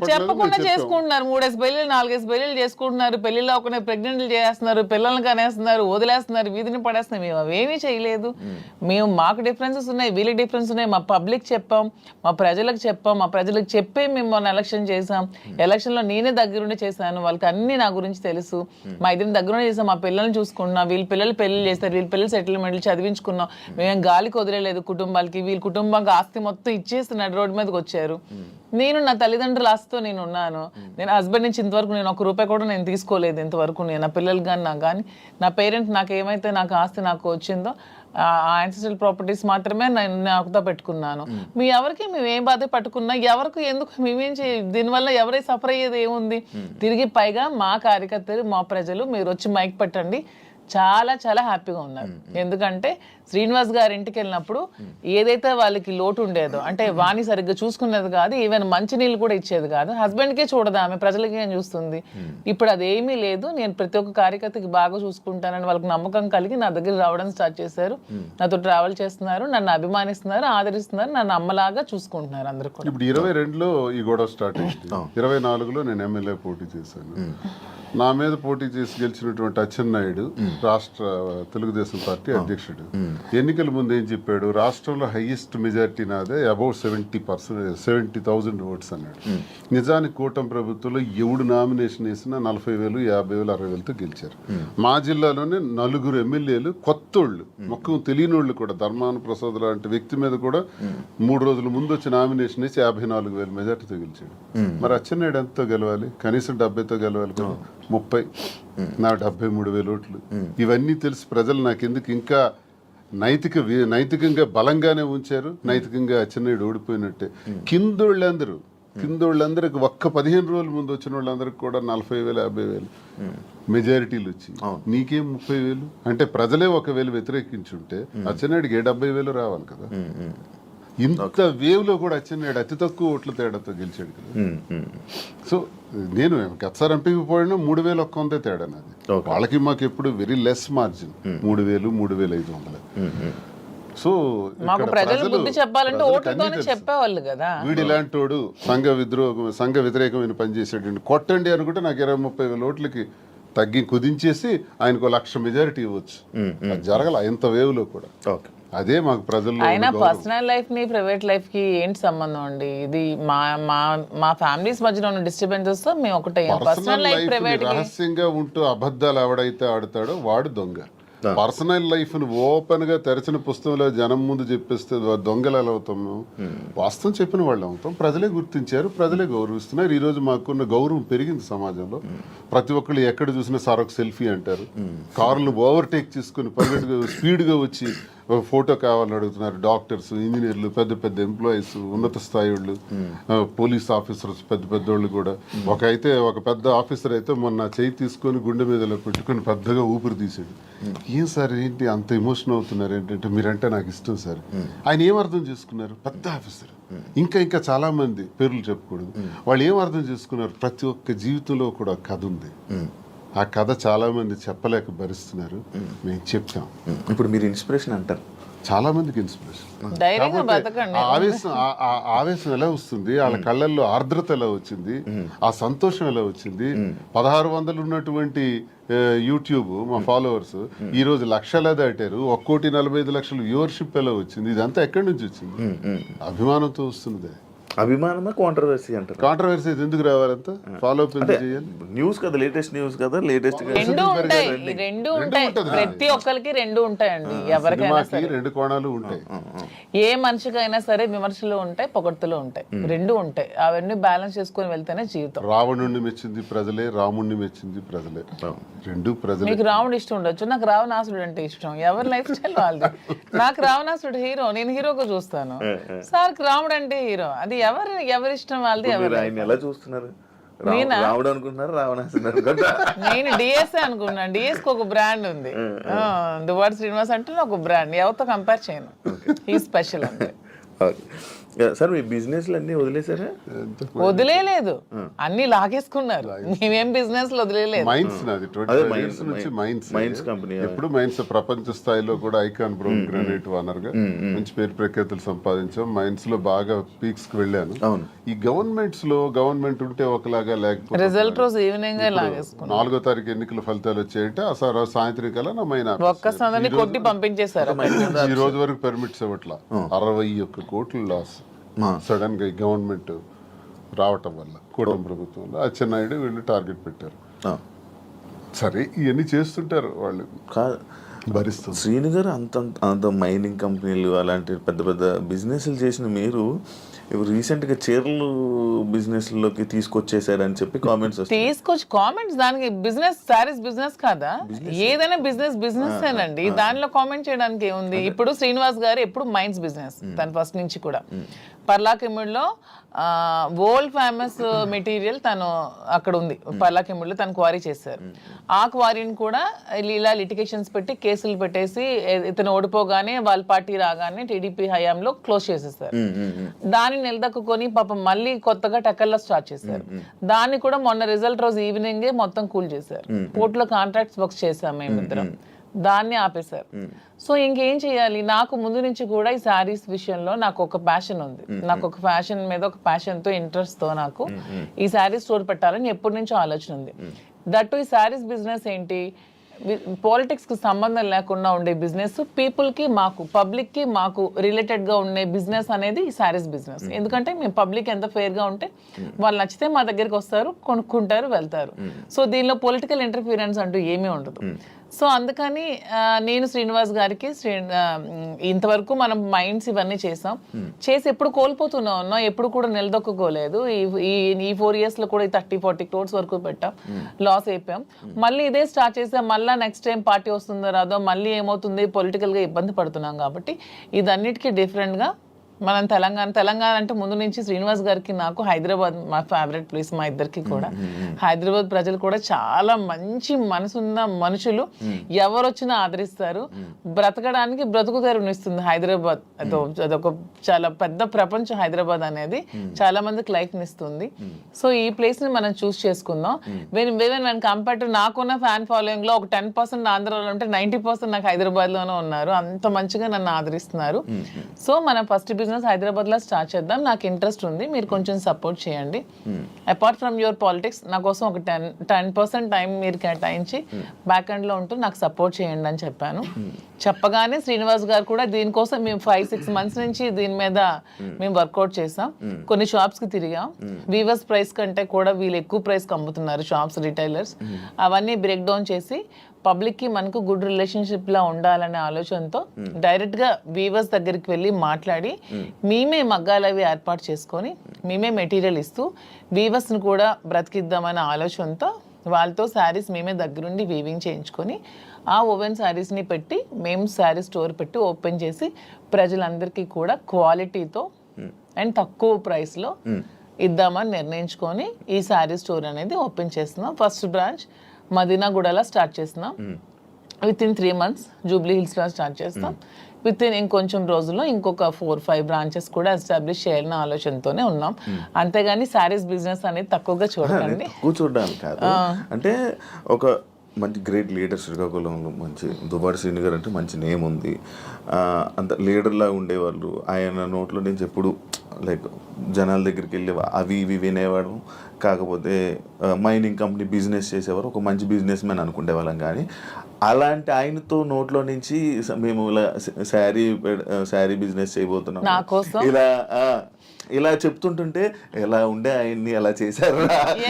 చెప్పకుండా చేసుకుంటున్నారు? 3 పెళ్లిళ్ళు 4 పెళ్లిళ్ళు చేసుకుంటున్నారు. పెళ్లిలో ఒక ప్రెగ్నెంట్లు చేస్తున్నారు, పిల్లల్ని కనేస్తున్నారు, వదిలేస్తున్నారు, వీధిని పడేస్తున్నారు. మేము అవేమీ చేయలేదు. మాకు డిఫరెన్సెస్ ఉన్నాయి, వీళ్ళకి డిఫరెన్స్ ఉన్నాయి. మా పబ్లిక్ చెప్పాం, మా ప్రజలకు చెప్పాం, మా ప్రజలకు చెప్పే మేము మొన్న ఎలక్షన్ చేసాం. ఎలక్షన్ లో నేనే దగ్గరుండి చేశాను. వాళ్ళకి అన్ని నా గురించి తెలుసు. మా ఇద్దరిని దగ్గరుండి చేసాం. మా పిల్లల్ని చూసుకున్నాం, వీళ్ళ పిల్లలు పెళ్లి చేస్తారు, వీళ్ళ పిల్లలు సెటిల్మెంట్లు చదివించుకున్నాం. మేము గాలికి వదిలేదు కుటుంబాలకి. వీళ్ళ కుటుంబానికి ఆస్తి మొత్తం ఇచ్చేస్తున్నాడు, రోడ్డు మీదకి వచ్చారు. నేను నా తల్లిదండ్రుల ఆస్తితో నేను ఉన్నాను. నేను హస్బెండ్ నుంచి ఇంతవరకు నేను 1 రూపాయి కూడా నేను తీసుకోలేదు ఇంతవరకు. నేను నా పిల్లలకి కానీ నాకు కానీ, నా పేరెంట్ నాకు ఏమైతే నాకు ఆస్తి నాకు వచ్చిందో ఆ యాన్సిస్ట్రల్ ప్రాపర్టీస్ మాత్రమే నేను నాకుతో పెట్టుకున్నాను. ఎవరికి మేము ఏం బాధ పట్టుకున్నా, ఎవరికి ఎందుకు మేమేం దీనివల్ల ఎవరై సఫర్ అయ్యేది ఏముంది? తిరిగి పైగా మా కార్యకర్తలు, మా ప్రజలు మీరు వచ్చి మైక్ పెట్టండి, చాలా చాలా హ్యాపీగా ఉన్నారు. ఎందుకంటే శ్రీనివాస్ గారి ఇంటికి వెళ్ళినప్పుడు ఏదైతే వాళ్ళకి లోటు ఉండేదో, అంటే వాణి సరిగ్గా చూసుకునేది కాదు, ఈవెన్ మంచినీళ్ళు కూడా ఇచ్చేది కాదు. హస్బెండ్కే చూడదు ఆమె, ప్రజలకి ఏం చూస్తుంది. ఇప్పుడు అదేమీ లేదు. నేను ప్రతి ఒక్క కార్యకర్తకి బాగా చూసుకుంటానని వాళ్ళకి నమ్మకం కలిగి నా దగ్గర రావడం స్టార్ట్ చేశారు. నాతో ట్రావెల్ చేస్తున్నారు, నన్ను అభిమానిస్తున్నారు, ఆదరిస్తున్నారు, నన్ను అమ్మలాగా చూసుకుంటున్నారు అందరూ కూడా. ఇప్పుడు 22లో ఈ గొడవ స్టార్ట్ అయింది. 24లో నేను ఎమ్మెల్యే పోటీ చేశాను. నా మీద పోటీ చేసి గెలిచినటువంటి అచ్చెన్నాయుడు రాష్ట్ర తెలుగుదేశం పార్టీ అధ్యక్షుడు ఎన్నికల ముందు ఏం చెప్పాడు? రాష్ట్రంలో హైయెస్ట్ మెజారిటీ నాదే, అబౌట్ 70,000 ఓట్స్ అన్నాడు. నిజానికి కూటమి ప్రభుత్వంలో ఎవడు నామినేషన్ వేసినా 40,000, 50,000, 60,000తో గెలిచారు. మా జిల్లాలోనే 4 ఎమ్మెల్యేలు కొత్తోళ్ళు, మొక్కం తెలియనోళ్ళు కూడా, ధర్మాన ప్రసాద్ లాంటి వ్యక్తి మీద కూడా 3 రోజుల ముందు వచ్చి నామినేషన్ వేసి 54,000 మెజార్టీతో గెలిచాడు. మరి అచ్చెన్నాయుడు ఎంతో గెలవాలి? కనీసం 70తో గెలవాలి కదా. 30, నా 73,000 ఓట్లు. ఇవన్నీ తెలిసి ప్రజలు నాకెందుకు ఇంకా నైతికంగా బలంగానే ఉంచారు. నైతికంగా అచ్చెన్నాయుడు ఓడిపోయినట్టే. కిందోళ్ళందరికి ఒక్క 15 రోజుల ముందు వచ్చిన వాళ్ళందరికి కూడా 40,000, 50,000 మెజారిటీలు వచ్చి, నీకేం 30,000? అంటే ప్రజలే 1,000 వ్యతిరేకించుంటే అచ్చెన్నాయుడికి 70,000 రావాలి కదా. ఇంత వేవ్లో కూడా అచ్చెన్నాయుడు అతి తక్కువ ఓట్ల తేడాతో గెలిచాడు కదా. సో నేను గతసారి ఎంపీకి పోయినా 3,100 తేడా నాది. వాళ్ళకి మాకు ఎప్పుడు వెరీ లెస్ మార్జిన్, 3,000 3,500. సో మాకు ప్రజలు బుద్ధి చెప్పాలంటే ఓట్లతోనే చెప్పేవాళ్ళు కదా. వీడు ఇలాంటోడు సంఘ వ్యతిరేకమైన పని చేసాడు, కొట్టండి అనుకుంటే నాకు 20-30 వేల ఓట్లకి తగ్గి కుదించేసి ఆయనకు 1,00,000 మెజారిటీ ఇవ్వచ్చు. అది జరగల ఇంత వేవ్ లో కూడా. అదే మాకు ప్రజల్లో. ఆయన పర్సనల్ లైఫ్ ని ప్రైవేట్ లైఫ్ కి ఏంటి సంబంధం అండి? ఇది మా ఫ్యామిలీస్ మధ్యలో ఉన్న డిస్టర్బెన్సెస్ తో మేము ఒకటే. పర్సనల్ లైఫ్ ప్రైవేట్ రహస్యంగా ఉంటూ అబద్ధాలు ఎవడైతే ఆడతాడో వాడు దొంగ. పర్సనల్ లైఫ్ ను ఓపెన్ గా తెరచిన పుస్తకంలో జనం ముందు చెప్పేస్తే దొంగలు ఎలా అవుతాం? వాస్తవం చెప్పిన వాళ్ళు అవుతాం. ప్రజలే గుర్తించారు, ప్రజలే గౌరవిస్తున్నారు. ఈ రోజు మాకున్న గౌరవం పెరిగింది సమాజంలో. ప్రతి ఒక్కళ్ళు ఎక్కడ చూసినా సార్ ఒక సెల్ఫీ అంటారు. కార్లను ఓవర్టేక్ చేసుకుని స్పీడ్ గా వచ్చి ఫోటో కావాలని అడుగుతున్నారు. డాక్టర్స్, ఇంజనీర్లు, పెద్ద పెద్ద ఎంప్లాయీస్, ఉన్నత స్థాయి వాళ్ళు, పోలీస్ ఆఫీసర్స్, పెద్ద పెద్దోళ్ళు కూడా. ఒక పెద్ద ఆఫీసర్ అయితే మొన్న చేయి తీసుకొని గుండె మీదలో పెట్టుకొని పెద్దగా ఊపిరి తీసాడు. ఏం సార్ ఏంటి అంత ఎమోషన్ అవుతున్నారు ఏంటంటే, మీరంటే నాకు ఇష్టం సార్. ఆయన ఏం అర్థం చేసుకున్నారు? పెద్ద ఆఫీసర్. ఇంకా చాలా మంది పేర్లు చెప్పకూడదు. వాళ్ళు ఏం అర్థం చేసుకున్నారు? ప్రతి ఒక్క జీవితంలో కూడా కథ ఉంది. ఆ కథ చాలా మంది చెప్పలేక భరిస్తున్నారు. మేము చెప్తాం. ఇప్పుడు మీరు ఇన్స్పిరేషన్ అంటారు, చాలా మందికి ఇన్స్పిరేషన్. ఆవేశం ఎలా వస్తుంది? వాళ్ళ కళ్ళల్లో ఆర్ద్రత ఎలా వచ్చింది? ఆ సంతోషం ఎలా వచ్చింది? 1,600 ఉన్నటువంటి యూట్యూబ్ మా ఫాలోవర్స్ ఈ రోజు 1,00,000 దాటారు. 1,45,00,000 వ్యూవర్షిప్ ఎలా వచ్చింది? ఇదంతా ఎక్కడి నుంచి వచ్చింది? అభిమానంతో వస్తుంది. అభిమానమా కాంట్రవర్సీ అంటారు? కాంట్రవర్సీ ఎందుకు రావాలంత? ఫాలో అప్ చేయాలి. న్యూస్ కదా, లేటెస్ట్ న్యూస్ కదా, లేటెస్ట్ రెండు ఉంటాయి. ప్రతి ఒక్కరికి రెండు ఉంటాయండి. ఎవరికైనా సరే 2 కోణాలు ఉంటాయి. ఏ మనిషికైనా సరే విమర్శలు ఉంటాయి, పొగడ్తలు ఉంటాయి, రెండు ఉంటాయి. అవన్నీ బ్యాలెన్స్ చేసుకుని వెళ్తేనే జీవితం. రావణుడిని మెచ్చింది ప్రజలే, రాముడిని మెచ్చింది ప్రజలే. రెండు ప్రజలే. మీకు రావణుడు ఇష్టం ఉండొచ్చు, నాకు రావణాసుడు అంటే ఇష్టం. ఎవరి లైఫ్ స్టైల్ వాళ్ళది. నాకు రావణాసుడు హీరో, నేను హీరోగా చూస్తాను. సార్ రాముడు అంటే హీరో. అది ఎవరి ఇష్టం వాళ్ళది. ఆయన ఎలా చూస్తున్నారు? రావుడు అనుకుంటున్నారు, రావణాసుడు. నేను డిఎస్ఏ అనుకున్నాను. డిఎస్కి ఒక బ్రాండ్ ఉంది, దువ్వాడ శ్రీనివాస్ అంటే ఒక బ్రాండ్. ఎవరితో కంపేర్ చేయను. ఈ స్పెషల్ అంటే. సార్ మీ బిజినెస్ అన్ని వదిలేసారా? వదిలేదు, అన్ని లాగేసుకున్నారు. మేమేం బిజినెస్ లో వదిలేదు. మైన్స్ కంపెనీ ఎప్పుడు మైన్స్ ప్రపంచ స్థాయిలో కూడా ఐకాన్ బ్రౌన్ గ్రానైట్ ఓనర్ గా మంచి పేరు ప్రఖ్యాతులు సంపాదించాం. మైన్స్ లో బాగా పీక్స్ కి వెళ్ళాను. ఈ గవర్నమెంట్ ఉంటే ఒకలాగా, లేకపోతే రిజల్ట్ రోజు ఈవినింగ్ లాగేసుకున్నాం. 4వ తారీఖు ఎన్నికల ఫలితాలు వచ్చాయంటే ఆ సాయంత్రం కల్లా నా మైనా ఒక్కసారి కొట్టి పంపించేశారు. ఈ రోజు వరకు పర్మిట్స్ ఇవ్వట్లా. 61 కోట్లు లాస్ సడన్ గా గవర్నమెంట్ రావటం వల్ల, కూటమి ప్రభుత్వంలో అచ్చెన్నాయుడు వీళ్ళు టార్గెట్ పెట్టారు. సరే ఇవన్నీ చేస్తుంటారు వాళ్ళు, భరిస్తారు. శ్రీను గారు అంత మైనింగ్ కంపెనీలు అలాంటి పెద్ద పెద్ద బిజినెస్లు చేసిన మీరు రీసెంట్గా చీరలు బిజినెస్లోకి తీసుకొచ్చేసారని చెప్పి కామెంట్స్ కామెంట్స్. దానికి బిజినెస్, సారీస్ బిజినెస్ కాదా? ఏదైనా బిజినెస్ ఏనండి. దానిలో కామెంట్ చేయడానికి ఏముంది? ఇప్పుడు శ్రీనివాస్ గారు ఎప్పుడు మైన్స్ బిజినెస్, తను ఫస్ట్ నుంచి కూడా. పర్లాకెమ్మిడిలో వరల్డ్ ఫేమస్ మెటీరియల్ తను అక్కడ ఉంది. పర్లాకెమ్మిడిలో తను క్వారీ చేశారు. ఆ క్వారీని కూడా ఇలా లిటిగేషన్స్ పెట్టి కేసులు పెట్టేసి ఇతను ఓడిపోగానే వాళ్ళ పార్టీ రాగానే టీడీపీ హయాంలో క్లోజ్ చేసేసారు. దాన్ని నిలదక్కుని పాపం మళ్ళీ కొత్తగా టెక్కల్లో స్టార్ట్ చేశారు. దాన్ని కూడా మొన్న రిజల్ట్ రోజు ఈవినింగే మొత్తం కూల్ చేశారు. కోర్టులో కాంట్రాక్ట్స్ వర్క్స్ చేశాం మేమిద్దరం. దాన్ని ఆపేశారు. సో ఇంకేం చేయాలి? నాకు ముందు నుంచి కూడా ఈ శారీస్ విషయంలో నాకు ఒక ప్యాషన్ ఉంది. నాకు ఒక ఫ్యాషన్ మీద ఒక ప్యాషన్తో, ఇంట్రెస్ట్తో నాకు ఈ శారీస్ స్టోర్ పెట్టాలని ఎప్పటి నుంచో ఆలోచన ఉంది. దట్టు ఈ శారీస్ బిజినెస్ ఏంటి, పాలిటిక్స్ కి సంబంధం లేకుండా ఉండే బిజినెస్, పీపుల్ కి, మాకు పబ్లిక్ కి, మాకు రిలేటెడ్ గా ఉండే బిజినెస్ అనేది ఈ శారీస్ బిజినెస్. ఎందుకంటే మేము పబ్లిక్ ఎంత ఫెయిర్ గా ఉంటే వాళ్ళు నచ్చితే మా దగ్గరికి వస్తారు, కొనుక్కుంటారు, వెళ్తారు. సో దీనిలో పొలిటికల్ ఇంటర్ఫీరెన్స్ అంటూ ఏమీ ఉండదు. సో అందుకని నేను శ్రీనివాస్ గారికి ఇంతవరకు మనం మైండ్స్ ఇవన్నీ చేసి ఎప్పుడు కోల్పోతున్నా ఉన్నాం, ఎప్పుడు కూడా నిలదొక్కుకోలేదు. ఈ 4 years లో కూడా 30-40 crores వరకు పెట్టాం, లాస్ అయిపోయాం. మళ్ళీ ఇదే స్టార్ట్ చేసాం. మళ్ళీ నెక్స్ట్ టైం పార్టీ వస్తుందో రాదో, మళ్ళీ ఏమవుతుంది, పొలిటికల్గా ఇబ్బంది పడుతున్నాం. కాబట్టి ఇదన్నిటికీ డిఫరెంట్గా మనం తెలంగాణ అంటే ముందు నుంచి శ్రీనివాస్ గారికి నాకు హైదరాబాద్ మా ఫేవరెట్ ప్లేస్ మా ఇద్దరికి కూడా. హైదరాబాద్ ప్రజలు కూడా చాలా మంచి మనసున్న మనుషులు, ఎవరు వచ్చినా ఆదరిస్తారు, బ్రతకడానికి బ్రతుకు తెరునిస్తుంది హైదరాబాద్. అదొక చాలా పెద్ద ప్రపంచం హైదరాబాద్ అనేది, చాలా మందికి లైఫ్ ఇస్తుంది. సో ఈ ప్లేస్ ని మనం చూస్ చేసుకుందాం. వెన్ కంపేర్ టు నాకున్న ఫ్యాన్ ఫాలోయింగ్ లో ఒక 10% ఆంధ్రాలో ఉంటే 90% నాకు హైదరాబాద్ లోనే ఉన్నారు. అంత మంచిగా నన్ను ఆదరిస్తున్నారు. సో మనం ఫస్ట్ బిజినెస్ హైదరాబాద్ లో స్టార్ట్ చేద్దాం. నాకు ఇంట్రెస్ట్ ఉంది, మీరు కొంచెం సపోర్ట్ చేయండి. అపార్ట్ ఫ్రమ్ యువర్ పాలిటిక్స్ నా కోసం ఒక 10% టైం మీరు కేటాయించి బ్యాక్ ఎండ్ లో ఉంటూ నాకు సపోర్ట్ చేయండి అని చెప్పాను. చెప్పగానే శ్రీనివాస్ గారు కూడా దీనికోసం మేము 5-6 months నుంచి దీని మీద మేము వర్కౌట్ చేసాం. కొన్ని షాప్స్ కి తిరిగాం. వీవర్స్ ప్రైస్ కంటే కూడా వీళ్ళు ఎక్కువ ప్రైస్ కి అమ్ముతున్నారు షాప్స్, రిటైలర్స్. అవన్నీ బ్రేక్ డౌన్ చేసి పబ్లిక్ కి మనకు గుడ్ రిలేషన్షిప్ లా ఉండాలనే ఆలోచనతో డైరెక్ట్ గా వీవర్స్ దగ్గరికి వెళ్ళి మాట్లాడి మేమే మగ్గాలు అవి ఏర్పాటు చేసుకొని మేమే మెటీరియల్ ఇస్తూ వీవర్స్ ని కూడా బ్రతికిద్దామనే ఆలోచనతో వాళ్ళతో శారీస్ మేమే దగ్గరుండి వీవింగ్ చేయించుకొని ఆ ఓవెన్ శారీస్ని పెట్టి మేము శారీ స్టోర్ పెట్టి ఓపెన్ చేసి ప్రజలందరికీ కూడా క్వాలిటీతో అండ్ తక్కువ ప్రైస్లో ఇద్దామని నిర్ణయించుకొని ఈ శారీ స్టోర్ అనేది ఓపెన్ చేస్తున్నాం. ఫస్ట్ బ్రాంచ్ మదీనాగూడలో స్టార్ట్ చేస్తున్నాం. విత్-ఇన్ 3 months జూబ్లీ హిల్స్లో స్టార్ట్ చేస్తాం. విత్-ఇన్ ఇంకొంచెం రోజుల్లో ఇంకొక 4-5 బ్రాంచెస్ కూడా ఎస్టాబ్లిష్ చేయాలన్న ఆలోచనతోనే ఉన్నాం. అంతేగాని శారీస్ బిజినెస్ అనేది తక్కువగా చూడండి. చూడడానికి కాదు, అంటే ఒక మంచి గ్రేట్ లీడర్ శ్రీకాకుళంలో మంచి దువ్వాడ శ్రీని గారు అంటే మంచి నేమ్ ఉంది. అంత లీడర్లా ఉండేవాళ్ళు. ఆయన నోట్లో నుంచి ఎప్పుడు లైక్ జనాల దగ్గరికి వెళ్ళి అవి ఇవి వినేవాడు. కాకపోతే మైనింగ్ కంపెనీ బిజినెస్ చేసేవారు, ఒక మంచి బిజినెస్ మ్యాన్ అనుకునేవాళ్ళం. కానీ అలాంటి ఆయనతో నోట్లో నుంచి మేము ఇలా శారీ బిజినెస్ చేయబోతున్నాం ఇలా చెప్తుంటుంటే ఎలా ఉండే ఆయన్ని ఎలా చేశారు,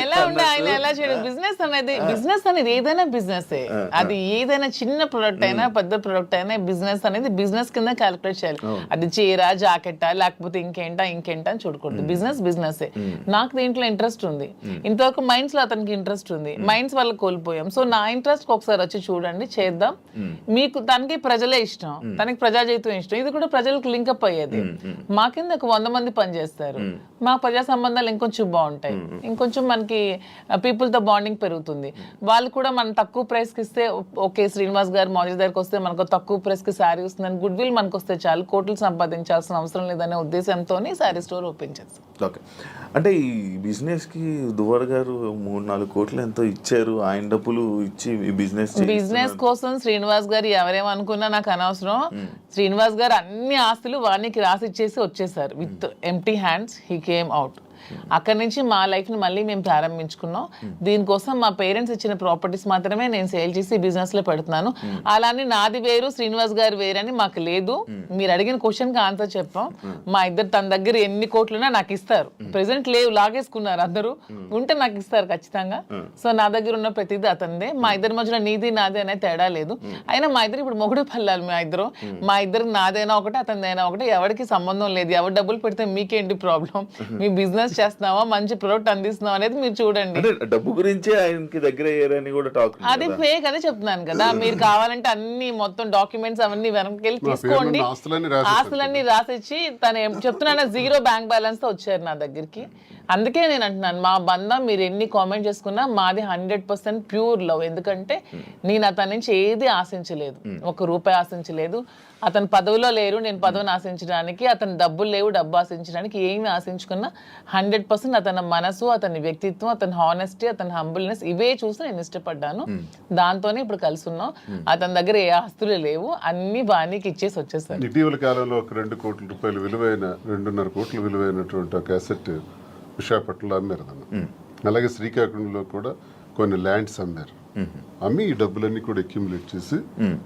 ఎలా ఉండే ఆయన ఎలా చేయడం. బిజినెస్ అనేది ఏదైనా బిజినెస్, అది ఏదైనా చిన్న ప్రొడక్ట్ అయినా పెద్ద ప్రొడక్ట్ అయినా బిజినెస్ అనేది బిజినెస్ కింద క్యాలిక్యులేట్ చేయాలి. అది చీర, జాకెట్టా, లేకపోతే ఇంకేంటా అని చూడకూడదు. బిజినెస్ నాకు దీంట్లో ఇంట్రెస్ట్ ఉంది. ఇంతవరకు మైండ్స్ లో అతనికి ఇంట్రెస్ట్ ఉంది, మైండ్స్ వల్ల కోల్పోయాం. సో నా ఇంట్రెస్ట్ ఒకసారి వచ్చి చూడండి, చేద్దాం. మీకు తనకి ప్రజలే ఇష్టం, తనకి ప్రజాజీవితం ఇష్టం, ఇది కూడా ప్రజలకు లింకప్ అయ్యేది. మా కింద ఒక 100 మంది పనిచేస్తారు. మా ప్రజా సంబంధాలు ఇంకొంచెం బాగుంటాయి, ఇంకొంచెం మనకి పీపుల్ తో బాండింగ్ పెరుగుతుంది. వాళ్ళు కూడా మనం తక్కువ ప్రైస్ కి ఇస్తే ఓకే, శ్రీనివాస్ గారు మాజీ దగ్గరకు వస్తే మనకు తక్కువ ప్రైస్ కి శారీ వస్తుందని గుడ్ విల్ మనకు వస్తే చాలు, కోట్లు సంపాదించాల్సిన అవసరం లేదనే ఉద్దేశంతో శారీ స్టోర్ ఓపెన్ చేస్తాం. ఓకే, అంటే ఈ బిజినెస్ కి దువ్వాడ గారు 3-4 కోట్లు ఎంతో ఇచ్చారు. ఆయన డబ్బులు ఇచ్చి ఈ బిజినెస్ కోసం శ్రీనివాస్ గారు ఎవరేమనుకున్నా నాకు అనవసరం. శ్రీనివాస్ గారు అన్ని ఆస్తులు వానికి రాసి ఇచ్చేసి వచ్చేసారు. With empty hands he came out. అక్కడి నుంచి మా లైఫ్ ని మళ్ళీ మేము ప్రారంభించుకున్నాం. దీనికోసం మా పేరెంట్స్ ఇచ్చిన ప్రాపర్టీస్ మాత్రమే నేను సేల్ చేసి బిజినెస్ లో పెడుతున్నాను. అలానే నాది వేరు, శ్రీనివాస్ గారు వేరు అని మాకు లేదు. మీరు అడిగిన క్వశ్చన్ కి ఆన్సర్ చెప్పాం. మా ఇద్దరు తన దగ్గర ఎన్ని కోట్లున్నా నాకు ఇస్తారు. ప్రెసెంట్ లేవు, లాగేసుకున్నారు అందరూ. ఉంటే నాకు ఇస్తారు ఖచ్చితంగా. సో నా దగ్గర ఉన్న ప్రతిదీ అతనిదే. మా ఇద్దరి మధ్యలో నీది నాది అనే తేడా లేదు. అయినా మా ఇద్దరు ఇప్పుడు మొగుడు పల్లాలి. మా ఇద్దరు నాదైనా ఒకటి, అతనిదైనా ఒకటి. ఎవరికి సంబంధం లేదు. ఎవరు డబ్బులు పెడితే మీకేంటి ప్రాబ్లం? మీ బిజినెస్ చేస్తున్నావా, మంచి ప్రొడక్ట్ అందిస్తున్నావా అనేది మీరు చూడండి. డబ్బు గురించి ఆయనకి దగ్గర అయ్యారని కూడా టాక్. అది ఫేక్, అదే చెప్తున్నాను కదా. మీరు కావాలంటే అన్ని మొత్తం డాక్యుమెంట్స్ అవన్నీ వెనక్కి వెళ్ళి తీసుకోండి. ఆస్తులన్నీ రాసిచ్చి తను చెప్తున్నా 0 బ్యాంక్ బ్యాలెన్స్ తో వచ్చారు నా దగ్గరికి. అందుకే నేను అంటున్నాను, మా బంధం మీరు ఎన్ని కామెంట్ చేసుకున్నా మాది 100% ప్యూర్ లవ్. ఎందుకంటే నేను అతని నుంచి ఏది ఆశించలేదు, 1 రూపాయి ఆశించలేదు. అతను పదవిలో లేరు, నేను పదవిని ఆశించడానికి. అతను డబ్బులు లేవు, డబ్బు ఆశించడానికి. ఏమి ఆశించుకున్నా 100% అతని మనసు, అతని వ్యక్తిత్వం, అతని హానెస్టీ, అతని హంబుల్నెస్ ఇవే చూసి నేను ఇష్టపడ్డాను. దాంతోనే ఇప్పుడు కలిసి ఉన్నాం. అతని దగ్గర ఏ ఆస్తులు లేవు, అన్ని బాణీకి ఇచ్చేసి వచ్చేసారు. ఇటీవల కాలంలో ఒక 2 కోట్ల రూపాయలు విలువైన 2.5 కోట్ల విలువైనటువంటి ఒక అసెట్ విశాఖపట్నంలో అమ్మారు. అలాగే శ్రీకాకుళంలో కూడా కొన్ని ల్యాండ్స్ అమ్మారు. అమ్మి ఈ డబ్బులన్నీ కూడా అక్యుములేట్ చేసి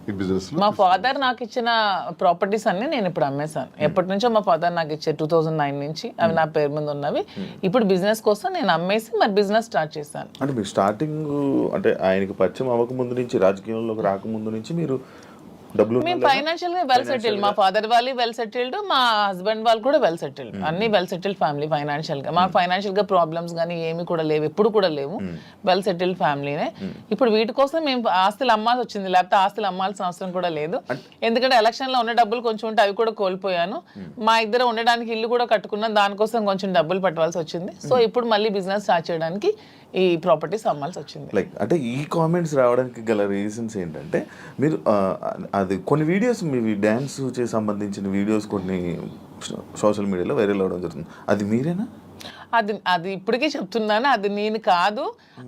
ఈ బిజినెస్ లో మా ఫాదర్ నాకు ఇచ్చిన ప్రాపర్టీస్ అన్ని నేను ఇప్పుడు అమ్మేశాను. ఎప్పటి నుంచో మా ఫాదర్ నాకు ఇచ్చే 2009 నుంచి అవి నా పేరు మీద ఉన్నవి. ఇప్పుడు బిజినెస్ కోసం నేను అమ్మేసి మరి బిజినెస్ స్టార్ట్ చేశాను. అంటే మీరు స్టార్టింగ్ అంటే ఆయనకి పరిచయం అవ్వక ముందు నుంచి, రాజకీయంలోకి రాకముందు నుంచి మీరు డబ్బులు మేము ఫైనాన్షియల్ గా వెల్ సెటిల్డ్, మా ఫాదర్ వాళ్ళు వెల్ సెటిల్డ్, మా హస్బెండ్ వాళ్ళు కూడా వెల్ సెటిల్డ్, అన్ని వెల్ సెటిల్డ్ ఫ్యామిలీ ఫైనాన్షియల్ గా. మాకు ఫైనాన్షియల్ గా ప్రాబ్లమ్స్ కానీ ఏమి కూడా లేవు, ఎప్పుడు కూడా లేవు, వెల్ సెటిల్డ్ ఫ్యామిలీనే. ఇప్పుడు వీటి కోసం మేము ఆస్తులు అమ్మాల్సి వచ్చింది, లేకపోతే ఆస్తులు అమ్మాల్సిన అవసరం కూడా లేదు. ఎందుకంటే ఎలక్షన్ లో ఉన్న డబ్బులు కొంచెం ఉంటే అవి కూడా కోల్పోయాను. మా ఇద్దరు ఉండడానికి ఇల్లు కూడా కట్టుకున్నాం, దానికోసం కొంచెం డబ్బులు పట్టవలసి వచ్చింది. సో ఇప్పుడు మళ్ళీ బిజినెస్ స్టార్ట్ చేయడానికి ఈ ప్రాపర్టీస్ అమ్మాల్సి వచ్చింది. లైక్ అంటే ఈ కామెంట్స్ రావడానికి గల రీజన్స్ ఏంటంటే మీరు అది కొన్ని వీడియోస్ మీ డ్యాన్స్ చేసి సంబంధించిన వీడియోస్ కొన్ని సోషల్ మీడియాలో వైరల్ అవ్వడం జరుగుతుంది. అది మీరేనా? అది ఇప్పటికీ చెప్తున్నాను, అది నేను కాదు.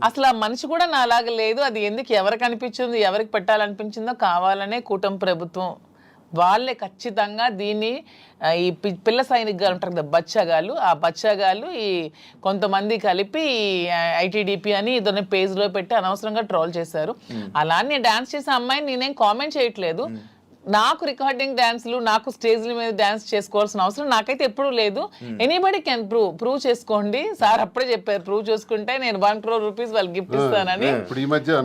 అసలు ఆ మనిషి కూడా నా అలాగే లేదు. అది ఎందుకు ఎవరికి అనిపించింది, ఎవరికి పెట్టాలనిపించిందో కావాలనే కూటమి ప్రభుత్వం వాళ్ళే ఖచ్చితంగా దీన్ని ఈ పిల్ల సైనిక్ గారు ఉంటారు కదా బచ్చగాళ్ళు, ఆ బచ్చగాళ్ళు ఈ కొంతమంది కలిపి ఐటీడీపీ అని ఇదొన్న పేజ్లో పెట్టి అనవసరంగా ట్రోల్ చేశారు. అలానే డాన్స్ చేసే అమ్మాయిని నేనేం కామెంట్ చేయట్లేదు. నాకు రికార్డింగ్ డాన్స్లు, నాకు స్టేజ్ల మీద డాన్స్ చేసుకోవాల్సిన అవసరం నాకైతే ఎప్పుడూ లేదు. ఎనీబడి కెన్ ప్రూవ్ చేసుకోండి. సార్ అప్పుడే చెప్పారు, ప్రూవ్ చేసుకుంటే నేను 1 crore rupees వాళ్ళకి గిఫ్ట్ ఇస్తానని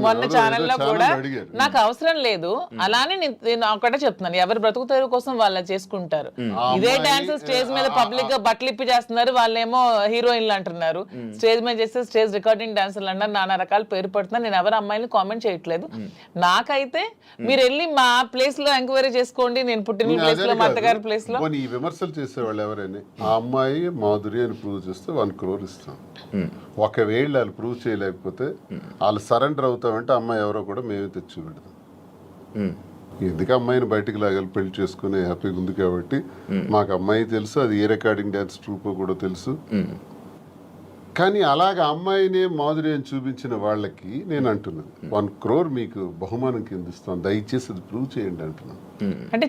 మొన్న ఛానల్లో కూడా. నాకు అవసరం లేదు. అలానే నేను ఒకటే చెప్తున్నాను, ఎవరి బ్రతుకు తెరువు కోసం వాళ్ళు చేసుకుంటారు. ఇదే డాన్స్ స్టేజ్ మీద పబ్లిక్ గా బట్టలు ఇప్పి చేస్తున్నారు, వాళ్ళేమో హీరోయిన్లు అంటున్నారు. స్టేజ్ మీద చేస్తే స్టేజ్ రికార్డింగ్ డాన్సర్లు అన్నారు, నానా రకాల పేరు పడుతున్నారు. నేను ఎవరి అమ్మాయిని కామెంట్ చేయట్లేదు. నాకైతే మీరు వెళ్ళి మా ప్లేస్ లో ఎంక్వైరీ చేసుకోండి, నేను పుట్టిన ప్లేస్ లో, మా అత్తగారి ప్లేస్ లో. ఈ విమర్శలు చేసేవాళ్ళు ఎవరైనా ఆ అమ్మాయి మాధురి అని ప్రూవ్ చేస్తే 1 crore ఇస్తాం. ఒకవేళ వాళ్ళు ప్రూవ్ చేయలేకపోతే వాళ్ళు సరెండర్ అవుతామంటే అమ్మాయి ఎవరో కూడా మేమే తెచ్చి పెడతాం. ఎందుకు అమ్మాయిని బయటికి లాగాలి, పెళ్లి చేసుకుని హ్యాపీగా ఉంది కాబట్టి. మాకు అమ్మాయి తెలుసు, అది ఏ రికార్డింగ్ డాన్స్ ట్రూప్ కూడా తెలుసు. కానీ అలాగ అమ్మాయిని మాధురి అని చూపించిన వాళ్ళకి నేను అంటున్నాను, 1 crore మీకు బహుమానం కింద ఇస్తాను, దయచేసి అది ప్రూవ్ చేయండి అంటున్నాను. అంటే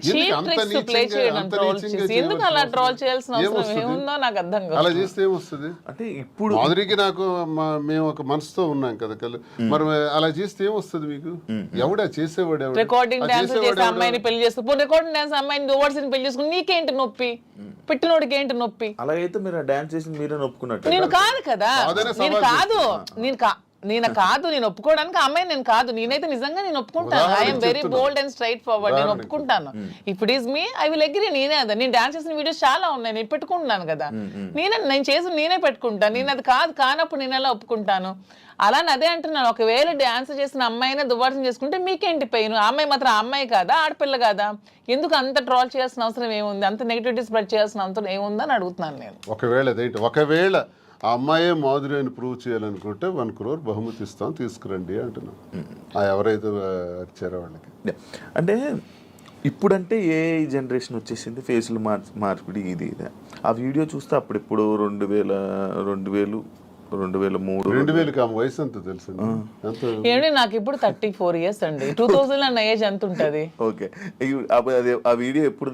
అలా చేస్తే ఏమొస్తుంది? అంటే ఇప్పుడు మాధురికి నాకు మేము ఒక మనసుతో ఉన్నాం కదా, మరి అలా చేస్తే ఏమొస్తుంది మీకు? ఎవడా చేసేవాడు? రికార్డింగ్ డాన్స్ చేసే అమ్మాయిని పెళ్లి చేసుకో, రికార్డింగ్ డాన్స్ అమ్మాయిని ఓవర్సీని పెళ్లి చేసుకుని నీకేంటి నొప్పి, పెట్టినోడికి ఏంటి నొప్పి? అలాగైతే మీరు డాన్స్ చేసి మీరే ఒప్పుకున్నట్టు. నేను కాదు కదా, నేను ఒప్పుకోవడానికి అమ్మాయి నేను కాదు. నేనైతే నిజంగా నేను ఒప్పుకుంటాను. I'm very bold and straight forward. నేను ఒప్పుకుంటాను. If it is me I will agree. నేనే అదా, నేను డాన్స్ చేసిన వీడియోస్ చాలా ఉన్నాయి, నేను పెట్టుకుంటున్నాను కదా. నేనే పెట్టుకుంటాను. నేను అది కానప్పుడు నేను ఎలా ఒప్పుకుంటాను? అలానే అదే అంటున్నాను, ఒకవేళ డాన్స్ చేసిన అమ్మాయినే దువ్వాసం చేసుకుంటే మీకేంటి పెయిన్? అమ్మాయి మాత్రం అమ్మాయి కాదా, ఆడపిల్ల కాదా? ఎందుకు అంత ట్రోల్ చేయాల్సిన అవసరం ఏముంది, అంత నెగిటివిటీ స్ప్రెడ్ చేయాల్సిన అవసరం ఏముందని అడుగుతున్నాను నేను. ఒకవేళ ఆ అమ్మాయే మాధురి అని ప్రూవ్ చేయాలనుకుంటే 1 crore బహుమతి ఇస్తాం, తీసుకురండి అంటున్నాం. ఎవరైతే వచ్చారో వాళ్ళకి. అంటే ఇప్పుడంటే ఏ జనరేషన్ వచ్చేసింది, ఫేస్లు మార్పిడి ఇది ఇదే. ఆ వీడియో చూస్తే అప్పుడెప్పుడు 2003 వయసు ఎంత తెలుసు? ఏమండి నాకు ఇప్పుడు 34 years అండి. 2000 అన్న ఏజ్ ఎంత ఉంటది? ఓకే, ఆ వీడియో ఎప్పుడు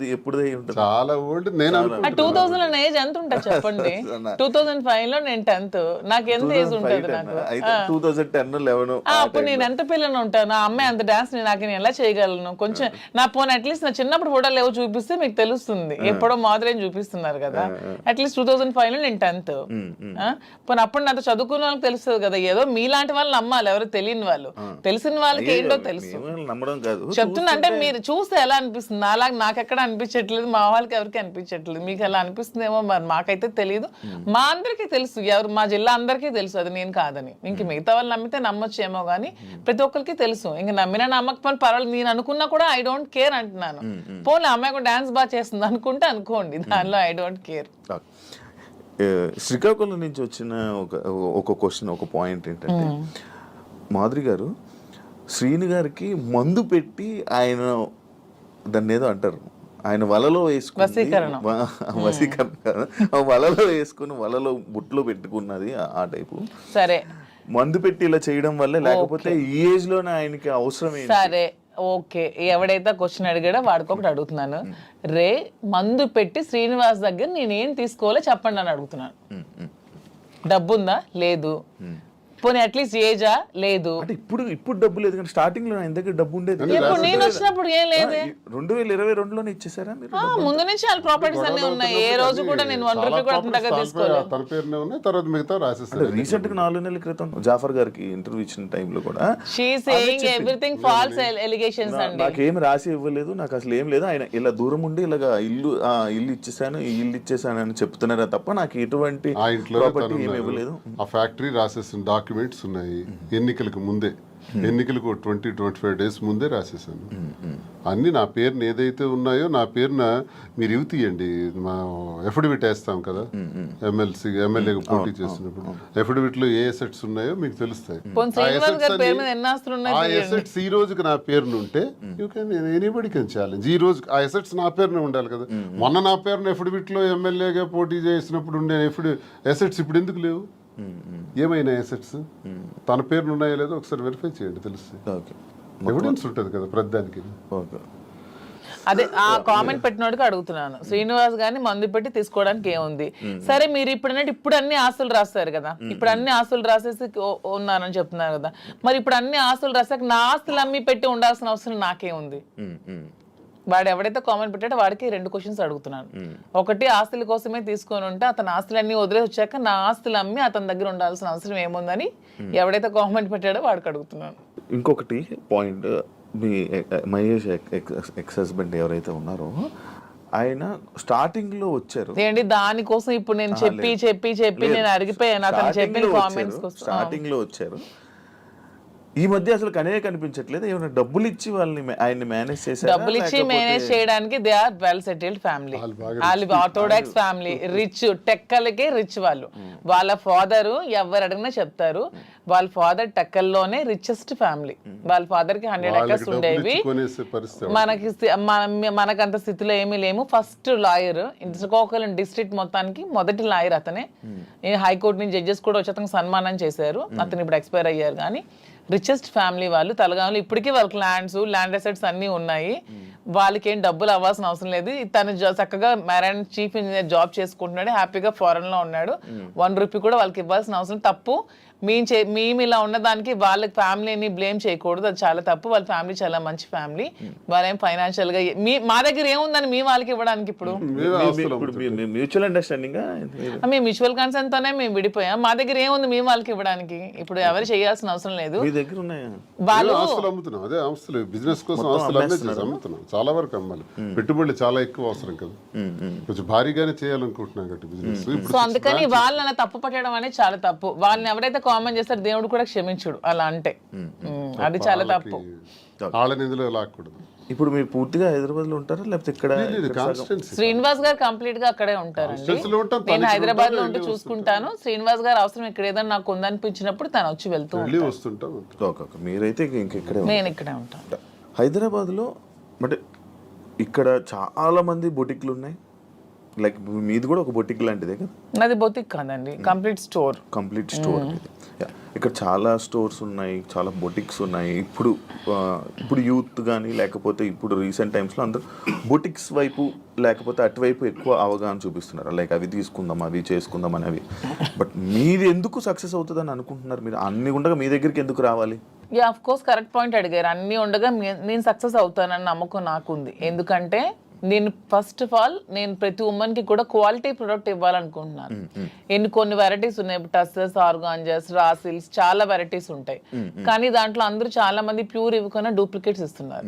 చాలా ఓల్డ్. నేను 2000 అన్న ఏజ్ ఎంత ఉంటుంది చెప్పండి? 2005 లో నేను 10th. నాకు ఎంత ఏజ్ ఉంటది? నాకు 2010-11. అప్పుడు నేను ఎంత పిల్లని ఉంటాను? నా అమ్మాయి అంత డాన్స్ నాకు నేను ఎలా చేయగలను? కొంచెం నా ఫోన్ అట్లీస్ట్ నా చిన్నప్పుడు ఫోటోలు ఏవో చూపిస్తే మీకు తెలుస్తుంది. ఎప్పుడో మాదిరి చూపిస్తున్నారు కదా. అట్లీస్ట్ 2005 లో నేను 10th. అప్పుడు నాతో చదువుకున్న వాళ్ళకి తెలుస్తుంది కదా. ఏదో మీలాంటి వాళ్ళు నమ్మాలి, ఎవరు తెలియని వాళ్ళు. తెలిసిన వాళ్ళకి ఏంటో తెలుసు. చెప్తున్నా అంటే మీరు చూస్తే ఎలా అనిపిస్తుంది? అలాగే నాకెక్కడ అనిపించట్లేదు, మా వాళ్ళకి ఎవరికి అనిపించట్లేదు. మీకు ఎలా అనిపిస్తుందేమో మరి, మాకైతే తెలియదు. మా అందరికీ తెలుసు, ఎవరు మా జిల్లా అందరికీ తెలుసు అది నేను కాదని. ఇంక మిగతా వాళ్ళు నమ్మితే నమ్మొచ్చేమో కానీ ప్రతి ఒక్కరికి తెలుసు. ఇంక నమ్మినా నమ్మకపోయినా పర్వాలేదు, నేను అనుకున్నా కూడా ఐ డోంట్ కేర్ అంటున్నాను. పోనీ అమ్మాయి కూడా డాన్స్ బాగా చేస్తుంది అనుకుంటే అనుకోండి, దానిలో ఐ డోంట్ కేర్. శ్రీకాకుళం నుంచి వచ్చిన ఒక క్వశ్చన్, ఒక పాయింట్ ఏంటంటే, మాధురి గారు శ్రీను గారికి మందు పెట్టి ఆయన దాన్ని ఏదో అంటారు, ఆయన వలలో వేసుకుని వలలో వేసుకుని వలలో బుట్లో పెట్టుకున్నది ఆ టైపు. సరే, మందు పెట్టి ఇలా చేయడం వల్ల, లేకపోతే ఈ ఏజ్ లోనే ఆయనకి అవసరం ఏంటి? సరే ఓకే, ఎవడైతే క్వశ్చన్ అడిగాడో వాడికి ఒకటి అడుగుతున్నాను. మందు పెట్టి శ్రీనివాస్ దగ్గర నేనేం తీసుకోవాలో చెప్పండి అని అడుగుతున్నాను. డబ్బుందా? లేదు. పోనీ అట్లీస్ట్ ఏజా లేదు. అంటే ఇప్పుడు డబ్బు లేదు కానీ స్టార్టింగ్ లో ఆయన దగ్గర డబ్బు ఉండేది. ఇప్పుడు నేను వచ్చినప్పుడు ఏం లేదే. 2022లోనే ఇచ్చేసారా మీరు? ముందు నుంచి వాళ్ళ ప్రాపర్టీస్ అన్ని ఉన్నాయి. ఏ రోజు కూడా నేను 1 రూపీ కూడా అతని దగ్గర తీసుకోలేదు. తన పేరునే ఉన్నాయి, తర్వాత మిగతా రాసేస్తారు. రీసెంట్ గా 4 నెలల క్రితం జాఫర్ గారికి ఇంటర్వ్యూ ఇచ్చిన టైంలో కూడా she saying everything false allegations అండి. నాకేం రాసి ఇవ్వలేదు, నాకు అసలు ఏం లేదు, ఆయన ఇలా దూరం ఉండి ఇలాగా ఇల్లు ఇచ్చేసాను, ఈ ఇల్లు ఇచ్చేసాను అని చెప్తున్నారా తప్ప నాకు ఎటువంటి ఆ ఇంట్లో ప్రాపర్టీ ఏమి ఇవ్వలేదు. ఆ ఫ్యాక్టరీ రాసేసిన డాక్యుమెంట్స్ ఉన్నాయి. ఎన్నికలకు ముందే, ఎన్నికలకు 20-25 డేస్ ముందే రాసేసాను. అన్ని నా పేరున ఏదైతే ఉన్నాయో నా పేరున మీరు ఇవి తీయండి. మా ఎఫిడవిట్ వేస్తాం కదా ఎమ్మెల్యేగా పోటీ చేసినప్పుడు, ఎఫిడవిట్ లో ఏ అసెట్స్ ఉన్నాయో మీకు తెలుస్తాయి. ఆ అసెట్స్ ఈ రోజుకి నా పేరున ఉంటే you can anybody can challenge. ఈ రోజు ఆ అసెట్స్ నా పేరున ఉండాలి కదా. మొన్న నా పేరున ఎఫిడవిట్ లో ఎమ్మెల్యేగా పోటీ చేసినప్పుడు ఉండే అసెట్స్ ఇప్పుడు ఎందుకు లేవు? ఏమైనా అసెట్స్ తన పేరును ఉన్నాయో లేదో ఒకసారి వెరిఫై చేయండి, తెలుస్తుంది. ఎవిడెన్స్ ఉంటుంది కదా ప్రతిదానికి. అదే ఆ కామెంట్ పెట్టినోడికి అడుగుతున్నాను, శ్రీనివాస్ గారిని మందు పెట్టి తీసుకోవడానికి ఏముంది? సరే మీరు ఇప్పుడు అన్ని ఆస్తులు రాస్తారు కదా, ఇప్పుడు అన్ని ఆస్తులు రాసేసి ఉన్నానని చెప్తున్నారు కదా, మరి ఇప్పుడు అన్ని ఆస్తులు రాసాక నా ఆస్తులు అమ్మి పెట్టి ఉండాల్సిన అవసరం నాకేముంది? వాడు ఎవడైతే కామెంట్ పెట్టాడో వాడికి 2 క్వశ్చన్స్ అడుగుతున్నాను. ఒకటి, ఆస్తుల కోసమే తీసుకొని ఉంటే అతని ఆస్తులన్నీ వదిలేసి వచ్చాక నా ఆస్తులు అమ్మి అతని దగ్గర ఉండాల్సిన అవసరం ఏముందని ఎవడైతే కామెంట్ పెట్టాడో వాడికి అడుగుతున్నాను. ఇంకొకటి పాయింట్, మీ మహేష్ ఎక్స్ హస్బెండ్ ఎవరైతే ఉన్నారో ఆయన స్టార్టింగ్ లో వచ్చారు ఏంటి దానికోసం ఇప్పుడు నేను చెప్పి నేను అరిగిపోయాను అతను చెప్పిన కామెంట్స్ కోసం. స్టార్టింగ్ లో వచ్చారు, ఈ మధ్య అసలు కనిపించట్లేదు. ఏమైనా డబ్బులు ఇచ్చి వాళ్ళని ఆయన్ని మేనేజ్ చేశారు? డబ్బులు ఇచ్చి మేనేజ్ చేయడానికి they are well settled family. వాళ్ళు ఆర్థోడాక్స్ ఫ్యామిలీ, రిచ్, టెక్కలకే రిచ్ వాళ్ళు. వాళ్ళ ఫాదర్ ఎవరు అడిగినా చెప్తారు, వాళ్ళ ఫాదర్ టెక్కల్లోనే రిచెస్ట్ ఫ్యామిలీ. వాళ్ళ ఫాదర్ కి 100 acres ఉండేవి. మనకంత స్థితిలో ఏమీ లేము. ఫస్ట్ లాయర్ శ్రీకాకుళం డిస్ట్రిక్ట్ మొత్తానికి మొదటి లాయర్ అతనే. హైకోర్టు నుంచి జడ్జెస్ కూడా వచ్చి అతనికి సన్మానం చేశారు. అతను ఇప్పుడు ఎక్స్పైర్ అయ్యారు. కానీ రిచెస్ట్ ఫ్యామిలీ వాళ్ళు. తలగాములు ఇప్పటికీ వాళ్ళకి ల్యాండ్ అసెట్స్ అన్నీ ఉన్నాయి. వాళ్ళకి ఏం డబ్బులు అవ్వాల్సిన అవసరం లేదు. తను చక్కగా మెరైన్ చీఫ్ ఇంజనీర్ జాబ్ చేసుకుంటున్నాడు, హ్యాపీగా ఫారెన్ లో ఉన్నాడు. 1 రూపీ కూడా వాళ్ళకి ఇవ్వాల్సిన అవసరం. తప్పు మేము ఇలా ఉన్నదానికి వాళ్ళ ఫ్యామిలీని బ్లేమ్ చేయకూడదు, అది చాలా తప్పు. వాళ్ళ ఫ్యామిలీ చాలా మంచి ఫ్యామిలీ. వాళ్ళేం ఫైనాన్షియల్ గా మా దగ్గర ఏముందని మీ వాళ్ళకి ఇవ్వడానికి? ఇప్పుడు మ్యూచువల్ అండర్స్టాండింగ్, మేము మ్యూచువల్ కన్సెంట్ తోనే మేము విడిపోయాం. మా దగ్గర ఏముంది మీ వాళ్ళకి ఇవ్వడానికి? ఇప్పుడు ఎవరు చేయాల్సిన అవసరం లేదు. వాళ్ళు అమ్ముతున్నాం, అదే ఆస్తులు బిజినెస్ కోసం ఆస్తులు అమ్ముతున్నాం. చాలా వరకు అమ్మాలి, పెట్టుబడులు చాలా ఎక్కువ అవసరం కదా, కొంచెం భారీగానే చేయాలనుకుంటున్నాం కాబట్టి బిజినెస్. సో అందుకని వాళ్ళని తప్పు పట్టడం అనేది చాలా తప్పు. వాళ్ళని ఎవరైతే కామెంట్ చేస్తారు దేవుడు కూడా క్షమించుడు అలా అంటే, అది చాలా తప్పు. వాళ్ళని ఇందులో లాక్కూడదు. ఇప్పుడు మీరు పూర్తిగా హైదరాబాద్ లో ఉంటారా లేకపోతే ఇక్కడ? శ్రీనివాస్ గారు కంప్లీట్ గా అక్కడే ఉంటారు. నేను హైదరాబాద్ లో ఉంటూ చూసుకుంటాను. శ్రీనివాస్ గారు అవసరం ఇక్కడ ఏదైనా నాకు ఉందనిపించినప్పుడు తను వచ్చి వెళ్తూ ఉంటాను. మీరైతే ఇంకెక్కడే? నేను ఇక్కడే ఉంటాను హైదరాబాద్ లో. అంటే ఇక్కడ చాలా మంది బొటిక్లు ఉన్నాయి, లైక్ మీది కూడా ఒక బొటిక్ లాంటిదే కదా? నాది బొటిక్ కాదండి, కంప్లీట్ స్టోర్. ఇక్కడ చాలా స్టోర్స్ ఉన్నాయి, చాలా బొటిక్స్ ఉన్నాయి. ఇప్పుడు యూత్ కానీ లేకపోతే ఇప్పుడు రీసెంట్ టైమ్స్లో అందరూ బొటిక్స్ వైపు లేకపోతే అటువైపు ఎక్కువ అవగాహన చూపిస్తున్నారు. లైక్ అవి తీసుకుందాం, అవి చేసుకుందాం అనేవి. బట్ మీది ఎందుకు సక్సెస్ అవుతుందని అనుకుంటున్నారు? మీరు అన్ని ఉండగా మీ దగ్గరికి ఎందుకు రావాలి? Yeah, of course correct point అడిగారు. అన్ని ఉండగా నేను సక్సెస్ అవుతానని నమ్మకం నాకుంది. ఎందుకంటే నేను ఫస్ట్ ఆఫ్ ఆల్ నేను ప్రతి ఉమెన్ కి కూడా క్వాలిటీ ప్రొడక్ట్ ఇవ్వాలనుకుంటున్నాను. కొన్ని వెరైటీస్ ఉన్నాయి, టస్సెస్, ఆర్గాంజాస్, రాసిల్స్, చాలా వెరైటీస్ ఉంటాయి. కానీ దాంట్లో అందరూ చాలా మంది ప్యూర్ ఇవ్వకుండా డూప్లికేట్స్ ఇస్తున్నారు.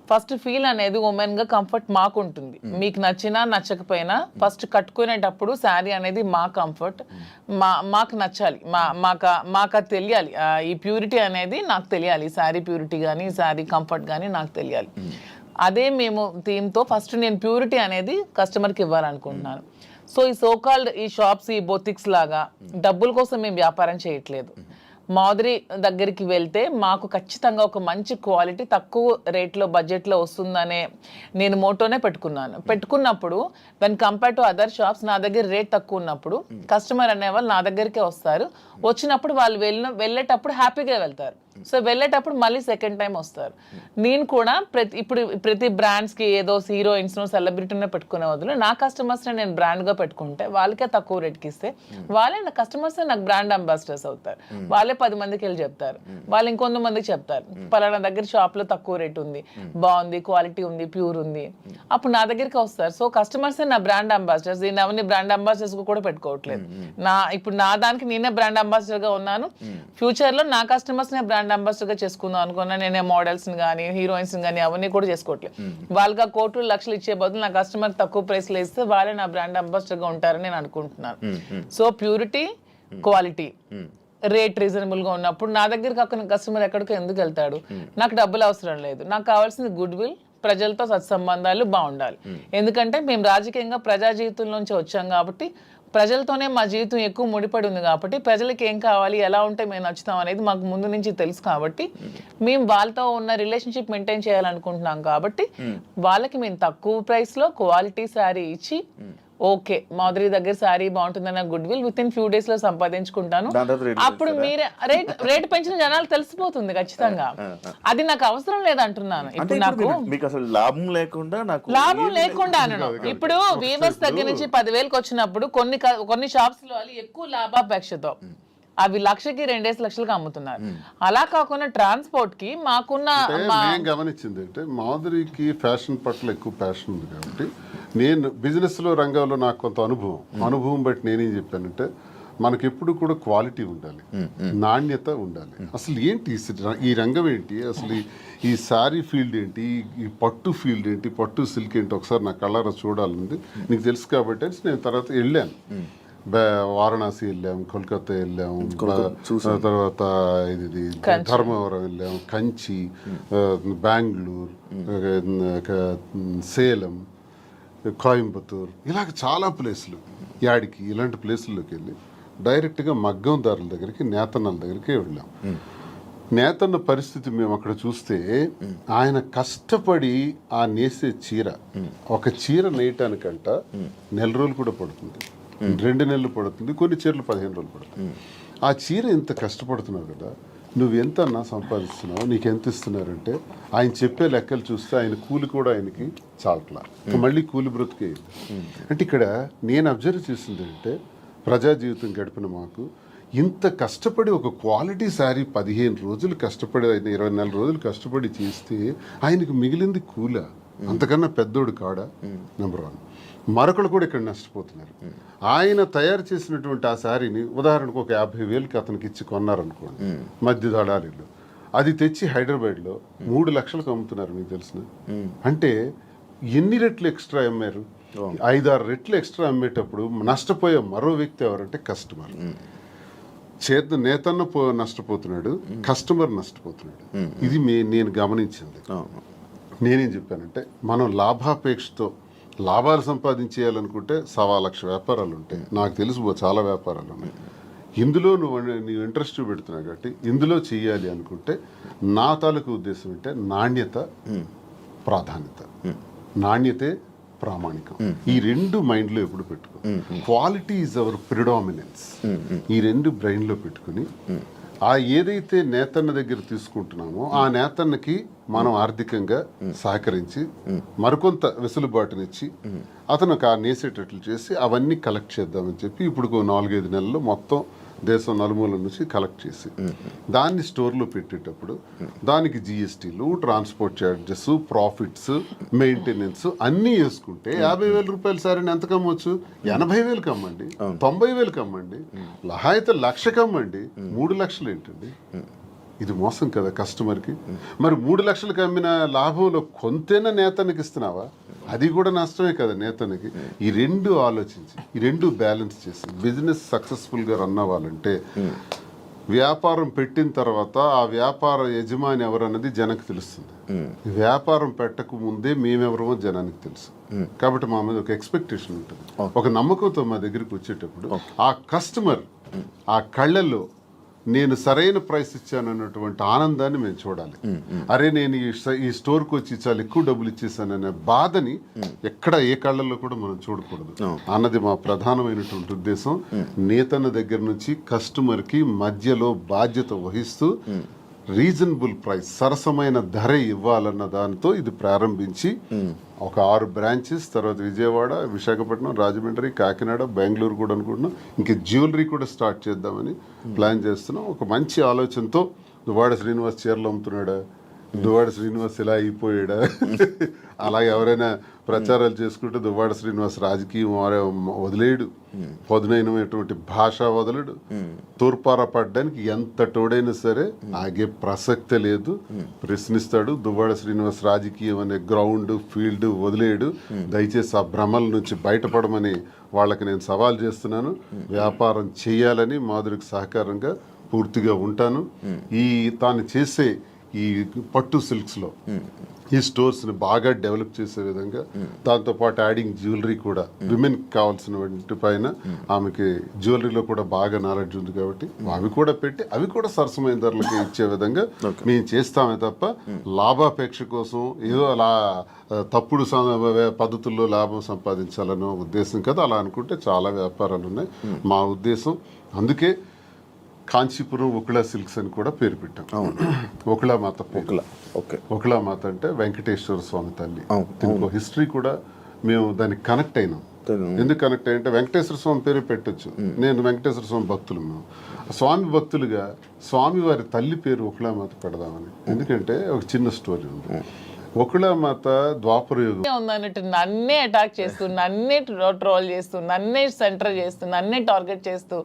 ఫస్ట్ ఫీల్ అనేది ఉమెన్ గా కంఫర్ట్ మాకు ఉంటుంది. మీకు నచ్చినా నచ్చకపోయినా ఫస్ట్ కట్టుకునేటప్పుడు శారీ అనేది మా కంఫర్ట్, మాకు నచ్చాలి, మాకు అది తెలియాలి. ఈ ప్యూరిటీ అనేది నాకు తెలియాలి. శారీ ప్యూరిటీ కానీ శారీ కంఫర్ట్ కానీ నాకు తెలియాలి. అదే మేము థీమ్తో ఫస్ట్ నేను ప్యూరిటీ అనేది కస్టమర్కి ఇవ్వాలనుకుంటున్నాను. సో ఈ సోకాల్డ్ ఈ షాప్స్, ఈ బొటిక్స్ లాగా డబ్బుల కోసం మేము వ్యాపారం చేయట్లేదు. మాధురి దగ్గరికి వెళ్తే మాకు ఖచ్చితంగా ఒక మంచి క్వాలిటీ తక్కువ రేట్లో బడ్జెట్లో వస్తుందనే నేను మోటోనే పెట్టుకున్నప్పుడు when compare to other shops నా దగ్గర రేట్ తక్కువ ఉన్నప్పుడు కస్టమర్ అనేవాళ్ళు నా దగ్గరికే వస్తారు. వచ్చినప్పుడు వాళ్ళు వెళ్ళేటప్పుడు హ్యాపీగా వెళ్తారు. సో వెళ్ళేటప్పుడు మళ్ళీ సెకండ్ టైం వస్తారు. నేను కూడా ప్రతి బ్రాండ్స్ కి ఏదో హీరోయిన్స్ సెలబ్రిటీనే పెట్టుకునే వదిలే నా కస్టమర్స్ నేను బ్రాండ్ గా పెట్టుకుంటే వాళ్ళకే తక్కువ రేట్కి ఇస్తే వాళ్ళే నా కస్టమర్స్ నాకు బ్రాండ్ అంబాసిడర్స్ అవుతారు. వాళ్ళే 10 మందికి వెళ్ళి చెప్తారు, వాళ్ళు ఇంకొంతమందికి చెప్తారు పలానా దగ్గర షాప్ లో తక్కువ రేట్ ఉంది, బాగుంది, క్వాలిటీ ఉంది, ప్యూర్ ఉంది, అప్పుడు నా దగ్గరికి వస్తారు. సో కస్టమర్స్ నా బ్రాండ్ అంబాసిడర్స్. దీన్ని అవన్నీ బ్రాండ్ అంబాసిడర్స్ కూడా పెట్టుకోవట్లేదు. ఇప్పుడు నా దానికి నేనే బ్రాండ్ అంబాసిడర్ గా ఉన్నాను. ఫ్యూచర్ లో నా కస్టమర్స్ నే బ్రాండ్ అంబాసిడర్ గా చేసుకుందాం అనుకున్నా. నేనే మోడల్స్ కానీ హీరోయిన్స్ కానీ అవన్నీ కూడా చేసుకోవట్లేదు. వాళ్ళగా కోట్లు లక్షలు ఇచ్చే బదులు నా కస్టమర్ తక్కువ ప్రైస్ లో ఇస్తే వాళ్ళే నా బ్రాండ్ అంబాసిడర్ గా ఉంటారని నేను అనుకుంటున్నాను. So purity, quality, rate reasonable గా ఉన్నప్పుడు నా దగ్గర కాకుండా కస్టమర్ ఎక్కడికో ఎందుకు వెళ్తాడు? నాకు డబ్బులు అవసరం లేదు, నాకు కావాల్సింది గుడ్ విల్, ప్రజలతో సత్సంబంధాలు బాగుండాలి. ఎందుకంటే మేము రాజకీయంగా ప్రజా జీవితం నుంచి వచ్చాం కాబట్టి ప్రజలతోనే మా జీవితం ఎక్కువ ముడిపడి ఉంది కాబట్టి ప్రజలకి ఏం కావాలి, ఎలా ఉంటే మేము నచ్చుతాం అనేది మాకు ముందు నుంచి తెలుసు కాబట్టి మేము వాళ్ళతో ఉన్న రిలేషన్షిప్ మెయింటైన్ చేయాలనుకుంటున్నాం కాబట్టి వాళ్ళకి మేము తక్కువ ప్రైస్లో క్వాలిటీ శారీ ఇచ్చి ఓకే మాధురి దగ్గర శారీ బాగుంటుందన్న good will within few days లో సంపాదించుకుంటాను. అప్పుడు మీరే రేట్ పెంచిన జనాలు తెలిసిపోతుంది ఖచ్చితంగా. అది నాకు అవసరం లేదంటున్నాను. ఇప్పుడు నాకు లాభం లేకుండా ఇప్పుడు వీవర్స్ దగ్గర నుంచి 10,000కి వచ్చినప్పుడు కొన్ని షాప్స్ లో ఎక్కువ లాభాపేక్షతో అవి 1,00,000కి 2 లక్షలకి అమ్ముతున్నారు. అలా కాకుండా ట్రాన్స్పోర్ట్ కి మాకున్న గమనించింది అంటే మాధురికి ఫ్యాషన్ పట్ల ఎక్కువ ప్యాషన్ ఉంది కాబట్టి నేను బిజినెస్ లో రంగంలో నాకు కొంత అనుభవం బట్టి నేనేం చెప్పానంటే మనకి ఎప్పుడు కూడా క్వాలిటీ ఉండాలి, నాణ్యత ఉండాలి. అసలు ఏంటి ఈ రంగం ఏంటి, అసలు ఈ శారీ ఫీల్డ్ ఏంటి, ఈ పట్టు ఫీల్డ్ ఏంటి, పట్టు సిల్క్ ఏంటి ఒకసారి నా కళ్ళారా చూడాలంది. నీకు తెలుసు కాబట్టి నేను తర్వాత వెళ్ళాను, వారణాసి వెళ్ళాం, కోల్కతా వెళ్ళాం, తర్వాత ఇది ధర్మవరం వెళ్ళాం, కంచి, బెంగళూరు, సేలం, కోయంబత్తూర్, ఇలాగ చాలా ప్లేసులు, యాడికి ఇలాంటి ప్లేసుల్లోకి వెళ్ళి డైరెక్ట్గా మగ్గందారుల దగ్గరికి, నేతన్నల దగ్గరికి వెళ్ళాం. నేతన్న పరిస్థితి మేము అక్కడ చూస్తే ఆయన కష్టపడి ఆ నేసే చీర, ఒక చీర నేయటానికంట 1 నెల రోజులు కూడా పడుతుంది, 2 నెలలు పడుతుంది, కొన్ని చీరలు 15 రోజులు పడుతుంది. ఆ చీర ఎంత కష్టపడుతున్నావు కదా, నువ్వు ఎంత అన్నా సంపాదిస్తున్నావు, నీకు ఎంత ఇస్తున్నారంటే ఆయన చెప్పే లెక్కలు చూస్తే ఆయన కూలి కూడా ఆయనకి చాలట్లా, మళ్ళీ కూలి బ్రతుకే. అంటే ఇక్కడ నేను అబ్జర్వ్ చేసింది అంటే ప్రజా జీవితం గడిపిన మాకు ఇంత కష్టపడి ఒక క్వాలిటీ శారీ 15 రోజులు కష్టపడి, 24 రోజులు కష్టపడి చేస్తే ఆయనకు మిగిలింది కూల, అంతకన్నా పెద్దోడు కాడా? నెంబర్ 1. మరొకరు కూడా ఇక్కడ నష్టపోతున్నారు. ఆయన తయారు చేసినటువంటి ఆ శారీని ఉదాహరణకు ఒక 50,000కి అతనికి ఇచ్చి కొన్నారనుకోండి మధ్య దళారీలు, అది తెచ్చి హైదరాబాద్లో 3 లక్షలకు అమ్ముతున్నారు. మీకు తెలిసిన అంటే ఎన్ని రెట్లు ఎక్స్ట్రా అమ్మారు? 5-6 రెట్లు ఎక్స్ట్రా అమ్మేటప్పుడు నష్టపోయే మరో వ్యక్తి ఎవరంటే కస్టమర్. నేతన్న నష్టపోతున్నాడు, కస్టమర్ నష్టపోతున్నాడు. ఇది నేను గమనించింది. నేనేం చెప్పానంటే మనం లాభాపేక్షతో లాభాలు సంపాదించేయాలనుకుంటే 1,00,000 వ్యాపారాలు ఉంటాయి, నాకు తెలుసు చాలా వ్యాపారాలు ఉన్నాయి. ఇందులో నీవు ఇంట్రెస్ట్ పెడుతున్నావు కాబట్టి ఇందులో చెయ్యాలి అనుకుంటే నా తాలూకు ఉద్దేశం అంటే నాణ్యత, ప్రాధాన్యత. నాణ్యతే ప్రామాణికం. ఈ 2 మైండ్లో ఎప్పుడు పెట్టుకో. Quality is our predominance. ఈ 2 బ్రెయిన్లో పెట్టుకుని ఆ ఏదైతే నేతన్న దగ్గర తీసుకుంటున్నామో ఆ నేతన్నకి మనం ఆర్థికంగా సహకరించి మరికొంత వెసులుబాటునిచ్చి అతను ఆ నేసేటట్లు చేసి అవన్నీ కలెక్ట్ చేద్దామని చెప్పి ఇప్పుడు 4-5 నెలల్లో మొత్తం దేశం నలుమూల నుంచి కలెక్ట్ చేసి దాన్ని స్టోర్లో పెట్టేటప్పుడు దానికి జిఎస్టీలు, ట్రాన్స్పోర్ట్ ఛార్జెస్, ప్రాఫిట్స్, మెయింటెనెన్స్ అన్నీ వేసుకుంటే 50,000 రూపాయలు సారీని ఎంత కమ్మొచ్చు? 80,000కి అమ్మండి, 90,000కి అమ్మండి, అయితే 1,00,000కి అమ్మండి. 3 లక్షలు ఏంటండి? ఇది మోసం కదా కస్టమర్కి. మరి 3 లక్షలకు అమ్మిన లాభంలో కొంతైనా నేతనికి ఇస్తున్నావా? అది కూడా నష్టమే కదా నేతనికి. ఈ 2 ఆలోచించి ఈ 2 బ్యాలెన్స్ చేసి బిజినెస్ సక్సెస్ఫుల్గా రన్ అవ్వాలంటే వ్యాపారం పెట్టిన తర్వాత ఆ వ్యాపార యజమాని ఎవరన్నది జనానికి తెలుస్తుంది. వ్యాపారం పెట్టక ముందే మేమెవరమో జనానికి తెలుసు. కాబట్టి మా మీద ఒక ఎక్స్పెక్టేషన్ ఉంటుంది, ఒక నమ్మకంతో మా దగ్గరికి వచ్చేటప్పుడు ఆ కస్టమర్ ఆ కళ్ళల్లో నేను సరైన ప్రైస్ ఇచ్చాను అన్నటువంటి ఆనందాన్ని మేము చూడాలి. అరే నేను ఈ స్టోర్కి వచ్చి చాలా ఎక్కువ డబ్బులు ఇచ్చేసాననే బాధని ఎక్కడ ఏ కళ్ళల్లో కూడా మనం చూడకూడదు అన్నది మా ప్రధానమైనటువంటి ఉద్దేశం. నేతన్న దగ్గర నుంచి కస్టమర్కి మధ్యలో బాధ్యత వహిస్తూ రీజనబుల్ ప్రైస్, సరసమైన ధర ఇవ్వాలన్న దానితో ఇది ప్రారంభించి ఒక 6 బ్రాంచెస్, తర్వాత విజయవాడ, విశాఖపట్నం, రాజమండ్రి, కాకినాడ, బెంగళూరు కూడా అనుకుంటున్నాం. ఇంకా జ్యువెలరీ కూడా స్టార్ట్ చేద్దామని ప్లాన్ చేస్తున్నాం. ఒక మంచి ఆలోచనతో దువ్వాడ శ్రీనివాస్ చీరలు అమ్ముతున్నాడా, దువ్వాడ శ్రీనివాస్ ఇలా అయిపోయాడా, అలాగే ఎవరైనా ప్రచారాలు చేసుకుంటే దువ్వాడ శ్రీనివాస్ రాజకీయం వదిలేడు, పదునైనటువంటి భాష వదలడు, తూర్పార పడ్డానికి ఎంత తోడైనా సరే ఆగే ప్రసక్తే లేదు, ప్రశ్నిస్తాడు. దువ్వాడ శ్రీనివాస్ రాజకీయం అనే గ్రౌండ్ ఫీల్డ్ వదిలేడు. దయచేసి ఆ భ్రమల నుంచి బయటపడమని వాళ్ళకి నేను సవాల్ చేస్తున్నాను. వ్యాపారం చేయాలని మాధురికి సహకారంగా పూర్తిగా ఉంటాను. ఈ తాను చేసే ఈ పట్టు సిల్క్స్లో ఈ స్టోర్స్ని బాగా డెవలప్ చేసే విధంగా, దాంతోపాటు యాడింగ్ జ్యువెలరీ కూడా, విమెన్కి కావాల్సిన వాటి పైన ఆమెకి జ్యువెలరీలో కూడా బాగా నాలెడ్జ్ ఉంది కాబట్టి అవి కూడా పెట్టి అవి కూడా సరసమైన ధరలకి ఇచ్చే విధంగా మేము చేస్తామే తప్ప లాభాపేక్ష కోసం ఏదో అలా తప్పుడు పద్ధతుల్లో లాభం సంపాదించాలనో ఉద్దేశం కదా. అలా అనుకుంటే చాలా వ్యాపారాలు ఉన్నాయి. మా ఉద్దేశం అందుకే కాంచీపురం ఒకళా సిల్క్స్ అని కూడా పేరు పెట్టాం. ఒకళా మాత పేరు. ఒకళా మాత అంటే వెంకటేశ్వర స్వామి తల్లి. దీనికి హిస్టరీ కూడా మేము దానికి కనెక్ట్ అయినాం. ఎందుకు కనెక్ట్ అయ్యంటే వెంకటేశ్వర స్వామి పేరు పెట్టొచ్చు. నేను వెంకటేశ్వర స్వామి భక్తులు, మేము స్వామి భక్తులుగా స్వామి వారి తల్లి పేరు ఒకళా మాత పెడదామని. ఎందుకంటే ఒక చిన్న స్టోరీ ఉంది. ఒకళా మాత ద్వాపర యుగం ఉందన్నట్టు నన్నే అటాక్ చేస్తూ, నన్నే ట్రోల్ చేస్తూ, నన్నే సెంటర్ చేస్తూ, నన్నే టార్గెట్ చేస్తూ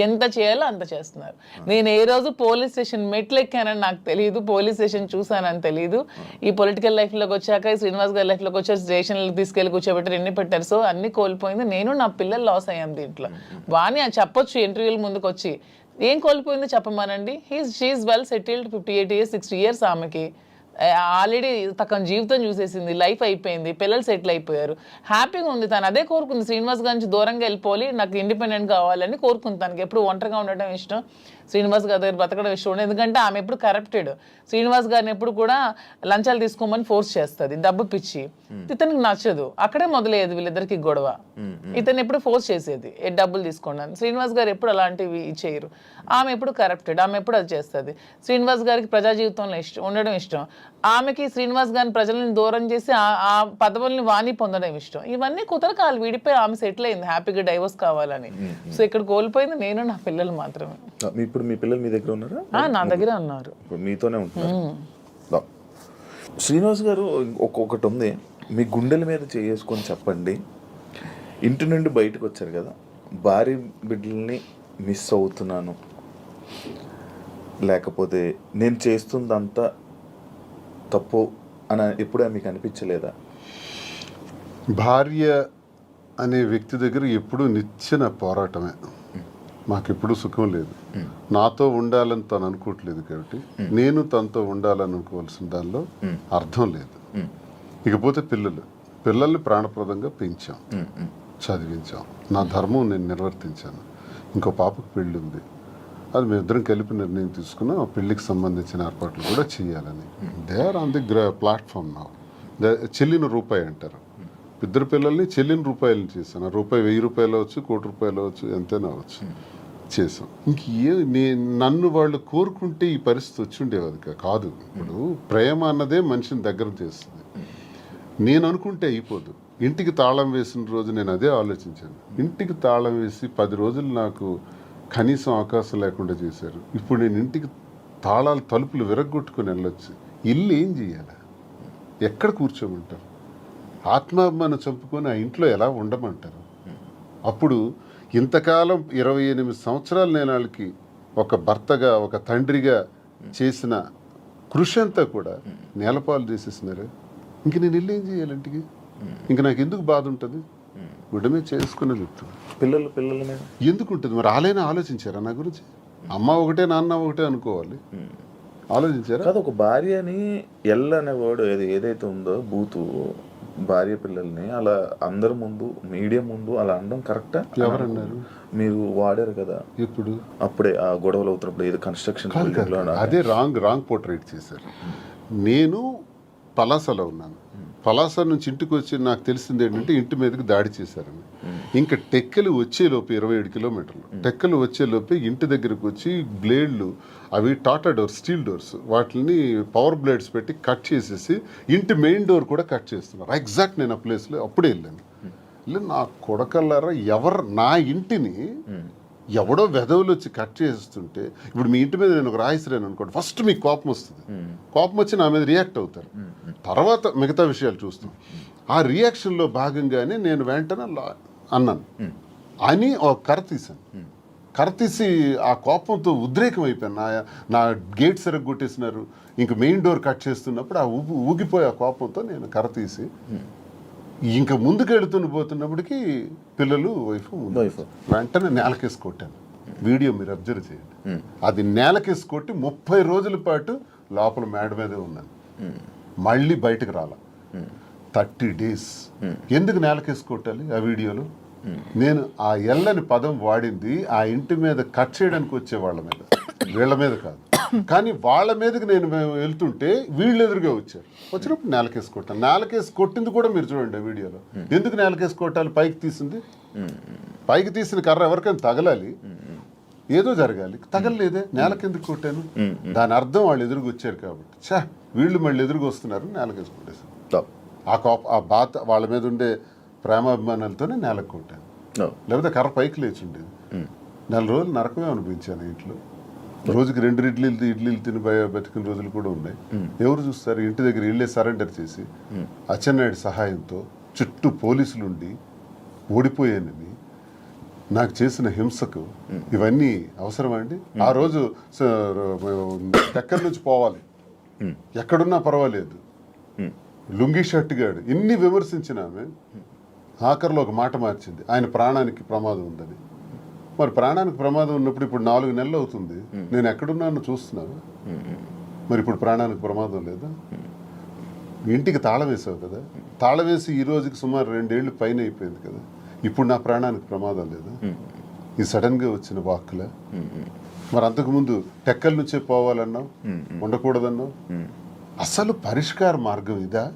ఎంత చేయాలో అంత చేస్తున్నారు. నేను ఏ రోజు పోలీస్ స్టేషన్ మెట్లు ఎక్కానని నాకు తెలియదు, పోలీస్ స్టేషన్ చూసానని తెలియదు. ఈ పొలిటికల్ లైఫ్లోకి వచ్చాక, శ్రీనివాస్ గారి లైఫ్లోకి వచ్చాక స్టేషన్లకు తీసుకెళ్ళి కూర్చోబెట్టారు, ఎన్ని పెట్టారు. సో అన్ని కోల్పోయింది నేను, నా పిల్లలు లాస్ అయ్యాం దీంట్లో. వాణి అని చెప్పొచ్చు ఇంటర్వ్యూల ముందుకు వచ్చి, ఏం కోల్పోయిందో చెప్పమానండి. She is well settled, 58 years 60 years ఆమెకి ఆల్రెడీ తన జీవితం చూసేసింది, లైఫ్ అయిపోయింది, పిల్లలు సెటిల్ అయిపోయారు, హ్యాపీగా ఉంది. తను అదే కోరుకుంది, శ్రీనివాస్ గారి నుంచి దూరంగా వెళ్ళిపోవాలి, నాకు ఇండిపెండెంట్ కావాలని కోరుకుంది. తనకి ఎప్పుడు ఒంటరిగా ఉండటం ఇష్టం, శ్రీనివాస్ గారి దగ్గర బతకడం ఇష్టం ఉండదు. ఎందుకంటే ఆమె ఎప్పుడు కరప్టెడ్, శ్రీనివాస్ గారిని ఎప్పుడు కూడా లంచాలు తీసుకోమని ఫోర్స్ చేస్తుంది, డబ్బు పిచ్చి. ఇతనికి నచ్చదు, అక్కడే మొదలయ్యేది వీళ్ళిద్దరికి గొడవ. ఇతను ఎప్పుడు ఫోర్స్ చేసేది, డబ్బులు తీసుకోండి. శ్రీనివాస్ గారు ఎప్పుడు అలాంటివి చేయరు. ఆమె ఎప్పుడు కరప్టెడ్, ఆమె ఎప్పుడు అది చేస్తుంది. శ్రీనివాస్ గారికి ప్రజా జీవితంలో ఉండడం ఇష్టం, ఆమెకి శ్రీనివాస్ గారిని ప్రజలను దూరం చేసి ఆ పదవుల్ని వాణి పొందడం ఇష్టం. ఇవన్నీ కుదరకాలు విడిపోయి ఆమె సెటిల్ అయింది, హ్యాపీగా డైవర్స్ కావాలని. సో ఇక్కడ కోల్పోయింది నేను, నా పిల్లలు మాత్రమే. ఇప్పుడు మీ పిల్లలు మీ దగ్గర ఉన్నారా? నా దగ్గర ఉన్నారు, మీతోనే ఉంటున్నారు. శ్రీనివాస్ గారు ఒక్కొక్కటి ఉంది, మీ గుండెల మీద చేసుకొని చెప్పండి. ఇంటి నుండి బయటకు వచ్చారు కదా, భార్య బిడ్డల్ని మిస్ అవుతున్నాను, లేకపోతే నేను చేస్తుందంతా తప్పు అని ఎప్పుడే మీకు అనిపించలేదా? భార్య అనే వ్యక్తి దగ్గర ఎప్పుడూ నిత్యన పోరాటమే. మాకెప్పుడు సుఖం లేదు. నాతో ఉండాలని తను అనుకోవట్లేదు కాబట్టి నేను తనతో ఉండాలని అనుకోవాల్సిన దానిలో అర్థం లేదు. ఇకపోతే పిల్లల్ని ప్రాణప్రదంగా పెంచాం, చదివించాం, నా ధర్మం నేను నిర్వర్తించాను. ఇంకో పాపకు పెళ్ళి ఉంది, అది మేమిద్దరం కలిపి నిర్ణయం తీసుకున్నాం. ఆ పెళ్లికి సంబంధించిన ఏర్పాట్లు కూడా చేయాలని. They are on the platform నా. చెల్లిన రూపాయి అంటారు. ఇద్దరు పిల్లల్ని చెల్లిన రూపాయలని చేశాను. ఆ రూపాయి 1000 రూపాయలు అవచ్చు, 1 కోటి రూపాయలు అవచ్చు, ఎంతైనా అవచ్చు, చేసాం. నన్ను వాళ్ళు కోరుకుంటే ఈ పరిస్థితి వచ్చి ఉండేది కాదు. ఇప్పుడు ప్రేమ అన్నదే మనిషిని దగ్గర చేస్తుంది. నేను అనుకుంటే అయిపోదు. ఇంటికి తాళం వేసిన రోజు నేను అదే ఆలోచించాను. ఇంటికి తాళం వేసి 10 రోజులు నాకు కనీసం అవకాశం లేకుండా చేశారు. ఇప్పుడు నేను ఇంటికి తాళాలు తలుపులు విరగ్గొట్టుకుని వెళ్ళొచ్చు. ఇల్లు ఏం చేయాలి? ఎక్కడ కూర్చోమంటారు? ఆత్మాభిమానం చంపుకొని ఆ ఇంట్లో ఎలా ఉండమంటారు? అప్పుడు ఇంతకాలం 28 సంవత్సరాలు నేను వాళ్ళకి ఒక భర్తగా, ఒక తండ్రిగా చేసిన కృషి అంతా కూడా నేలపాలు చేసేసినారు. ఇంక నేను ఇల్లు ఏం చేయాలి? ఇంటికి ఇంక నాకు ఎందుకు బాధ ఉంటుంది? గుడ్డమే చేసుకునే చెప్తాను. పిల్లల మీద ఎందుకు ఉంటుంది మరి? ఆలైనా ఆలోచించారా నా గురించి? అమ్మ ఒకటే నాన్న ఒకటే అనుకోవాలి, ఆలోచించారా? కాదు, ఒక భార్యని ఎల్ అనే వర్డ్ ఏదైతే ఉందో బూతు, భార్య పిల్లల్ని అలా అందరి ముందు, మీడియా ముందు అలా అనడం కరెక్టా? ఎవరన్నారు? మీరు వాడారు కదా ఇప్పుడు, అప్పుడే ఆ గొడవలు అవుతున్నప్పుడు ఏదో కన్స్ట్రక్షన్ అదే రాంగ్ పోర్ట్రేట్ చేశారు. నేను పలాసలో ఉన్నాను, పలాస నుంచి ఇంటికి వచ్చి నాకు తెలిసింది ఏంటంటే ఇంటి మీదకి దాడి చేశారని. ఇంకా టెక్కలు వచ్చేలోపు 27 కిలోమీటర్లు టెక్కలు వచ్చేలోపే ఇంటి దగ్గరకు వచ్చి బ్లేడ్లు, అవి టాటా డోర్స్, స్టీల్ డోర్స్, వాటిని పవర్ బ్లేడ్స్ పెట్టి కట్ చేసేసి ఇంటి మెయిన్ డోర్ కూడా కట్ చేస్తున్నారు. ఎగ్జాక్ట్ నేను ఆ ప్లేస్లో అప్పుడే వెళ్ళాను. నా కొడకల్లారా, ఎవరు నా ఇంటిని ఎవడో వెధవులు వచ్చి కట్ చేస్తుంటే, ఇప్పుడు మీ ఇంటి మీద నేను ఒక రాయిసిరాను అనుకోండి, ఫస్ట్ మీకు కోపం వస్తుంది. కోపం వచ్చి నా మీద రియాక్ట్ అవుతారు, తర్వాత మిగతా విషయాలు చూస్తాం. ఆ రియాక్షన్లో భాగంగానే నేను వెంటనే అన్నాను అని ఒక కర్ర తీశాను. కర్ర తీసి ఆ కోపంతో ఉద్రేకం అయిపోయాను. నా గేట్ కొట్టేసినారు, ఇంక మెయిన్ డోర్ కట్ చేస్తున్నప్పుడు ఆ ఊగిపోయే ఆ కోపంతో నేను కర్ర తీసి ఇంకా ముందుకు పోతున్నప్పటికీ పిల్లలు వైఫ్ వెంటనే నేలకేసి కొట్టాను. వీడియో మీరు అబ్జర్వ్ చేయండి. అది నేలకేసి కొట్టి 30 రోజుల పాటు లోపల మేడ మీదే ఉన్నాను. మళ్ళీ బయటకు రాల 30 days. ఎందుకు నేలకేసి కొట్టాలి? ఆ వీడియోలో నేను ఆ ఎల్లని పదం వాడింది ఆ ఇంటి మీద కట్ చేయడానికి వచ్చే వాళ్ళ మీద, వీళ్ళ మీద కాదు. కానీ వాళ్ళ మీదకి నేను వెళ్తుంటే వీళ్ళు ఎదురుగా వచ్చారు. వచ్చినప్పుడు నేలకేసి కొట్టాను. నేలకేసి కొట్టింది కూడా మీరు చూడండి ఆ వీడియోలో. ఎందుకు నేలకేసి కొట్టాలి? పైకి తీసింది, పైకి తీసిన కర్ర ఎవరికైనా తగలాలి, ఏదో జరగాలి, తగలలేదే, నేలకెందుకు కొట్టాను? దాని అర్థం వాళ్ళు ఎదురుగా వచ్చారు కాబట్టి, వీళ్ళు మళ్ళీ ఎదురుగా వస్తున్నారు, నేలకేసి కొట్టేశాను. ఆ బాధ వాళ్ళ మీద ఉండే ప్రేమాభిమానాలతోనే నేలకు కొట్టాను. లేకపోతే కర్ర పైకి లేచి ఉండేది. 4 రోజులు నరకమే అనిపించాను ఇంట్లో. రోజుకి 2 ఇడ్లీలు తిని బతికిన రోజులు కూడా ఉన్నాయి. ఎవరు చూస్తారు? ఇంటి దగ్గర ఇళ్ళే సరెండర్ చేసి అచ్చెన్నాయుడు సహాయంతో చుట్టూ పోలీసులుండి ఓడిపోయానని నాకు చేసిన హింసకు ఇవన్నీ అవసరమా అండి? ఆ రోజు ఎక్కడి నుంచి పోవాలి, ఎక్కడున్నా పర్వాలేదు, లుంగీ షర్ట్ గాడు ఇన్ని విమర్శించిన ఆమె ఆఖరిలో ఒక మాట మార్చింది, ఆయన ప్రాణానికి ప్రమాదం ఉందని. మరి ప్రాణానికి ప్రమాదం ఉన్నప్పుడు ఇప్పుడు 4 నెలలు అవుతుంది, నేను ఎక్కడున్నాను చూస్తున్నాను. మరి ఇప్పుడు ప్రాణానికి ప్రమాదం లేదా? ఇంటికి తాళం వేసావు కదా, తాళం వేసి ఈ రోజుకి సుమారు 2 ఏళ్ళు పైన అయిపోయింది కదా, ఇప్పుడు నా ప్రాణానికి ప్రమాదం లేదా? ఈ సడన్గా వచ్చిన వాక్కుల. మరి అంతకుముందు టెక్కల నుంచే పోవాలన్నావు, ఉండకూడదన్నావు. అసలు పరిష్కార మార్గం ఇదా?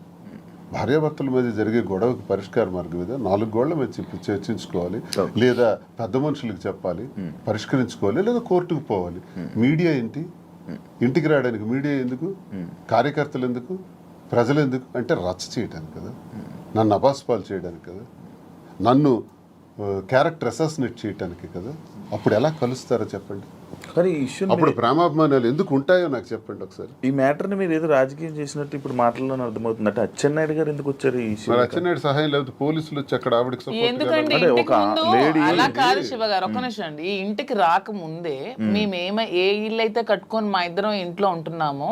భార్యాభర్తల మధ్య జరిగే గొడవకి పరిష్కార మార్గం ఇదా? 4 గోళ్ల మధ్య చర్చించుకోవాలి, లేదా పెద్ద మనుషులకు చెప్పాలి, పరిష్కరించుకోవాలి, లేదా కోర్టుకు పోవాలి. మీడియా ఏంటి? ఇంటికి రావడానికి మీడియా ఎందుకు? కార్యకర్తలు ఎందుకు? ప్రజలు ఎందుకు? అంటే రచ్చ చేయడానికి కదా, నన్ను అబాస్పాలు చేయడానికి కదా, నన్ను క్యారెక్టర్ అసాసినేట్ చేయడానికి కదా. అప్పుడు ఎలా కలుస్తారో చెప్పండి. కానీ ఈ ఇష్యూ అప్పుడు ప్రేమాభిమానాలు ఎందుకు ఉంటాయో నాకు చెప్పండి ఒకసారి. ఈ మ్యాటర్ని మీరు ఏదో రాజకీయం చేసినట్టు ఇప్పుడు మాటల్లోనే అర్థమవుతుంది. అంటే అచ్చెన్నాయుడు గారు ఎందుకు వచ్చారు ఈ ఇష్యూ? మరి అచ్చెన్నాయుడు సహాయం లేకపోతే పోలీసులు వచ్చి అక్కడ ఆవిడకి ఎందుకండి ఇంటికి ముందు అలా కాదు శివ గారు, ఒక్క నిమిషం అండి. ఈ ఇంటికి రాకముందే మేము ఏ ఇల్లు అయితే కట్టుకొని మా ఇద్దరం ఇంట్లో ఉంటున్నామో,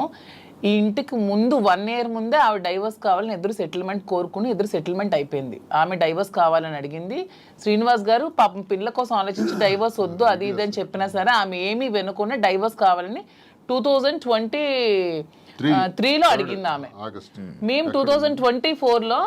ఈ ఇంటికి ముందు 1 year ముందే ఆవిడ డైవర్స్ కావాలని ఎదురు సెటిల్మెంట్ కోరుకుని ఎదురు సెటిల్మెంట్ అయిపోయింది. ఆమె డైవర్స్ కావాలని అడిగింది. శ్రీనివాస్ గారు పాపం పిల్లల కోసం ఆలోచించి డైవర్స్ వద్దు అది ఇది అని చెప్పినా సరే ఆమె ఏమీ వెనుకుండా డైవర్స్ కావాలని 2023లో అడిగింది ఆమె. మేము 2024లో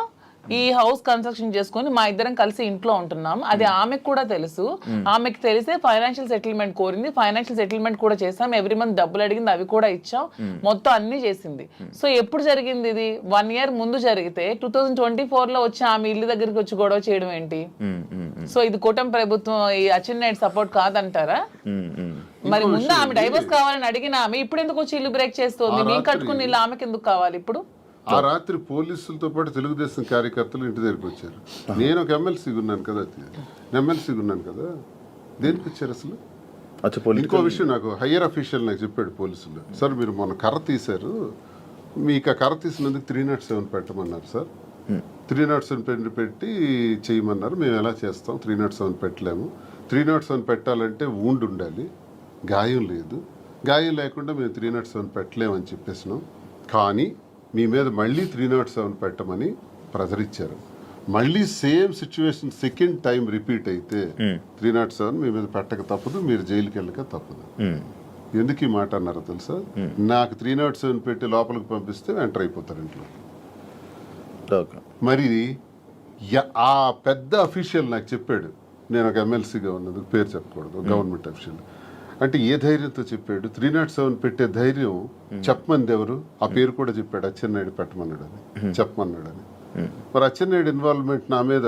ఈ హౌస్ కన్స్ట్రక్షన్ చేసుకుని మా ఇద్దరం కలిసి ఇంట్లో ఉంటున్నాం. అది ఆమెకు కూడా తెలుసు. ఆమెకు తెలిసే ఫైనాన్షియల్ సెటిల్మెంట్ కోరింది. ఫైనాన్షియల్ సెటిల్మెంట్ కూడా చేసాం. ఎవ్రీ మంత్ డబ్బులు అడిగింది, అవి కూడా ఇచ్చాం. మొత్తం అన్ని చేసింది. సో ఎప్పుడు జరిగింది ఇది? 1 year ముందు జరిగితే 2024లో వచ్చి ఆమె ఇల్లు దగ్గరికి వచ్చి గొడవ చేయడం ఏంటి? సో ఇది కూటమి ప్రభుత్వం ఈ అచ్చెన్నాయుడు సపోర్ట్ కాదంటారా? మరి ముందు ఆమె డైవర్స్ కావాలని అడిగిన ఆమె ఇప్పుడు ఎందుకు వచ్చి ఇల్లు బ్రేక్ చేస్తుంది? మేము కట్టుకుని ఇల్లు ఆమెకి ఎందుకు కావాలి ఇప్పుడు? ఆ రాత్రి పోలీసులతో పాటు తెలుగుదేశం కార్యకర్తలు ఇంటి దగ్గరికి వచ్చారు. నేను ఒక ఎమ్మెల్సీగా ఉన్నాను కదా, దేనికి వచ్చారు అసలు? ఇంకో విషయం నాకు హయ్యర్ అఫీషియల్ నాకు చెప్పాడు పోలీసులు, సార్ మీరు మొన్న కర్ర తీశారు, మీకు ఆ కర్ర తీసినందుకు 307 పెట్టమన్నారు సార్. 307 పెట్టి చేయమన్నారు. మేము ఎలా చేస్తాం? 307 పెట్టలేము. 307 పెట్టాలంటే ఊండి ఉండాలి, గాయం లేదు. గాయం లేకుండా మేము 307 పెట్టలేమని చెప్పేసినాం. కానీ మీ మీద మళ్ళీ 307 పెట్టమని ప్రెజర్ ఇచ్చారు. మళ్ళీ same situation second time repeat అయితే 307 మీ మీద పెట్టక తప్పదు, మీరు జైలుకి వెళ్ళక తప్పదు. ఎందుకు ఈ మాట అన్నారో తెలుసా? నాకు 307 పెట్టి లోపలికి పంపిస్తే ఎంటర్ అయిపోతారు ఇంట్లో. మరి ఆ పెద్ద అఫీషియల్ నాకు చెప్పాడు, నేను ఒక ఎమ్మెల్సీగా ఉన్నందుకు పేరు చెప్పకూడదు, గవర్నమెంట్ అఫీషియల్. అంటే ఏ ధైర్యంతో చెప్పాడు? 307 పెట్టే ధైర్యం చెప్పమంది ఎవరు? ఆ పేరు కూడా చెప్పాడు, అచ్చెన్నాయుడు పెట్టమన్నాడని, చెప్పమన్నాడని. మరి అచ్చెన్నాయుడు ఇన్వాల్వ్మెంట్ నా మీద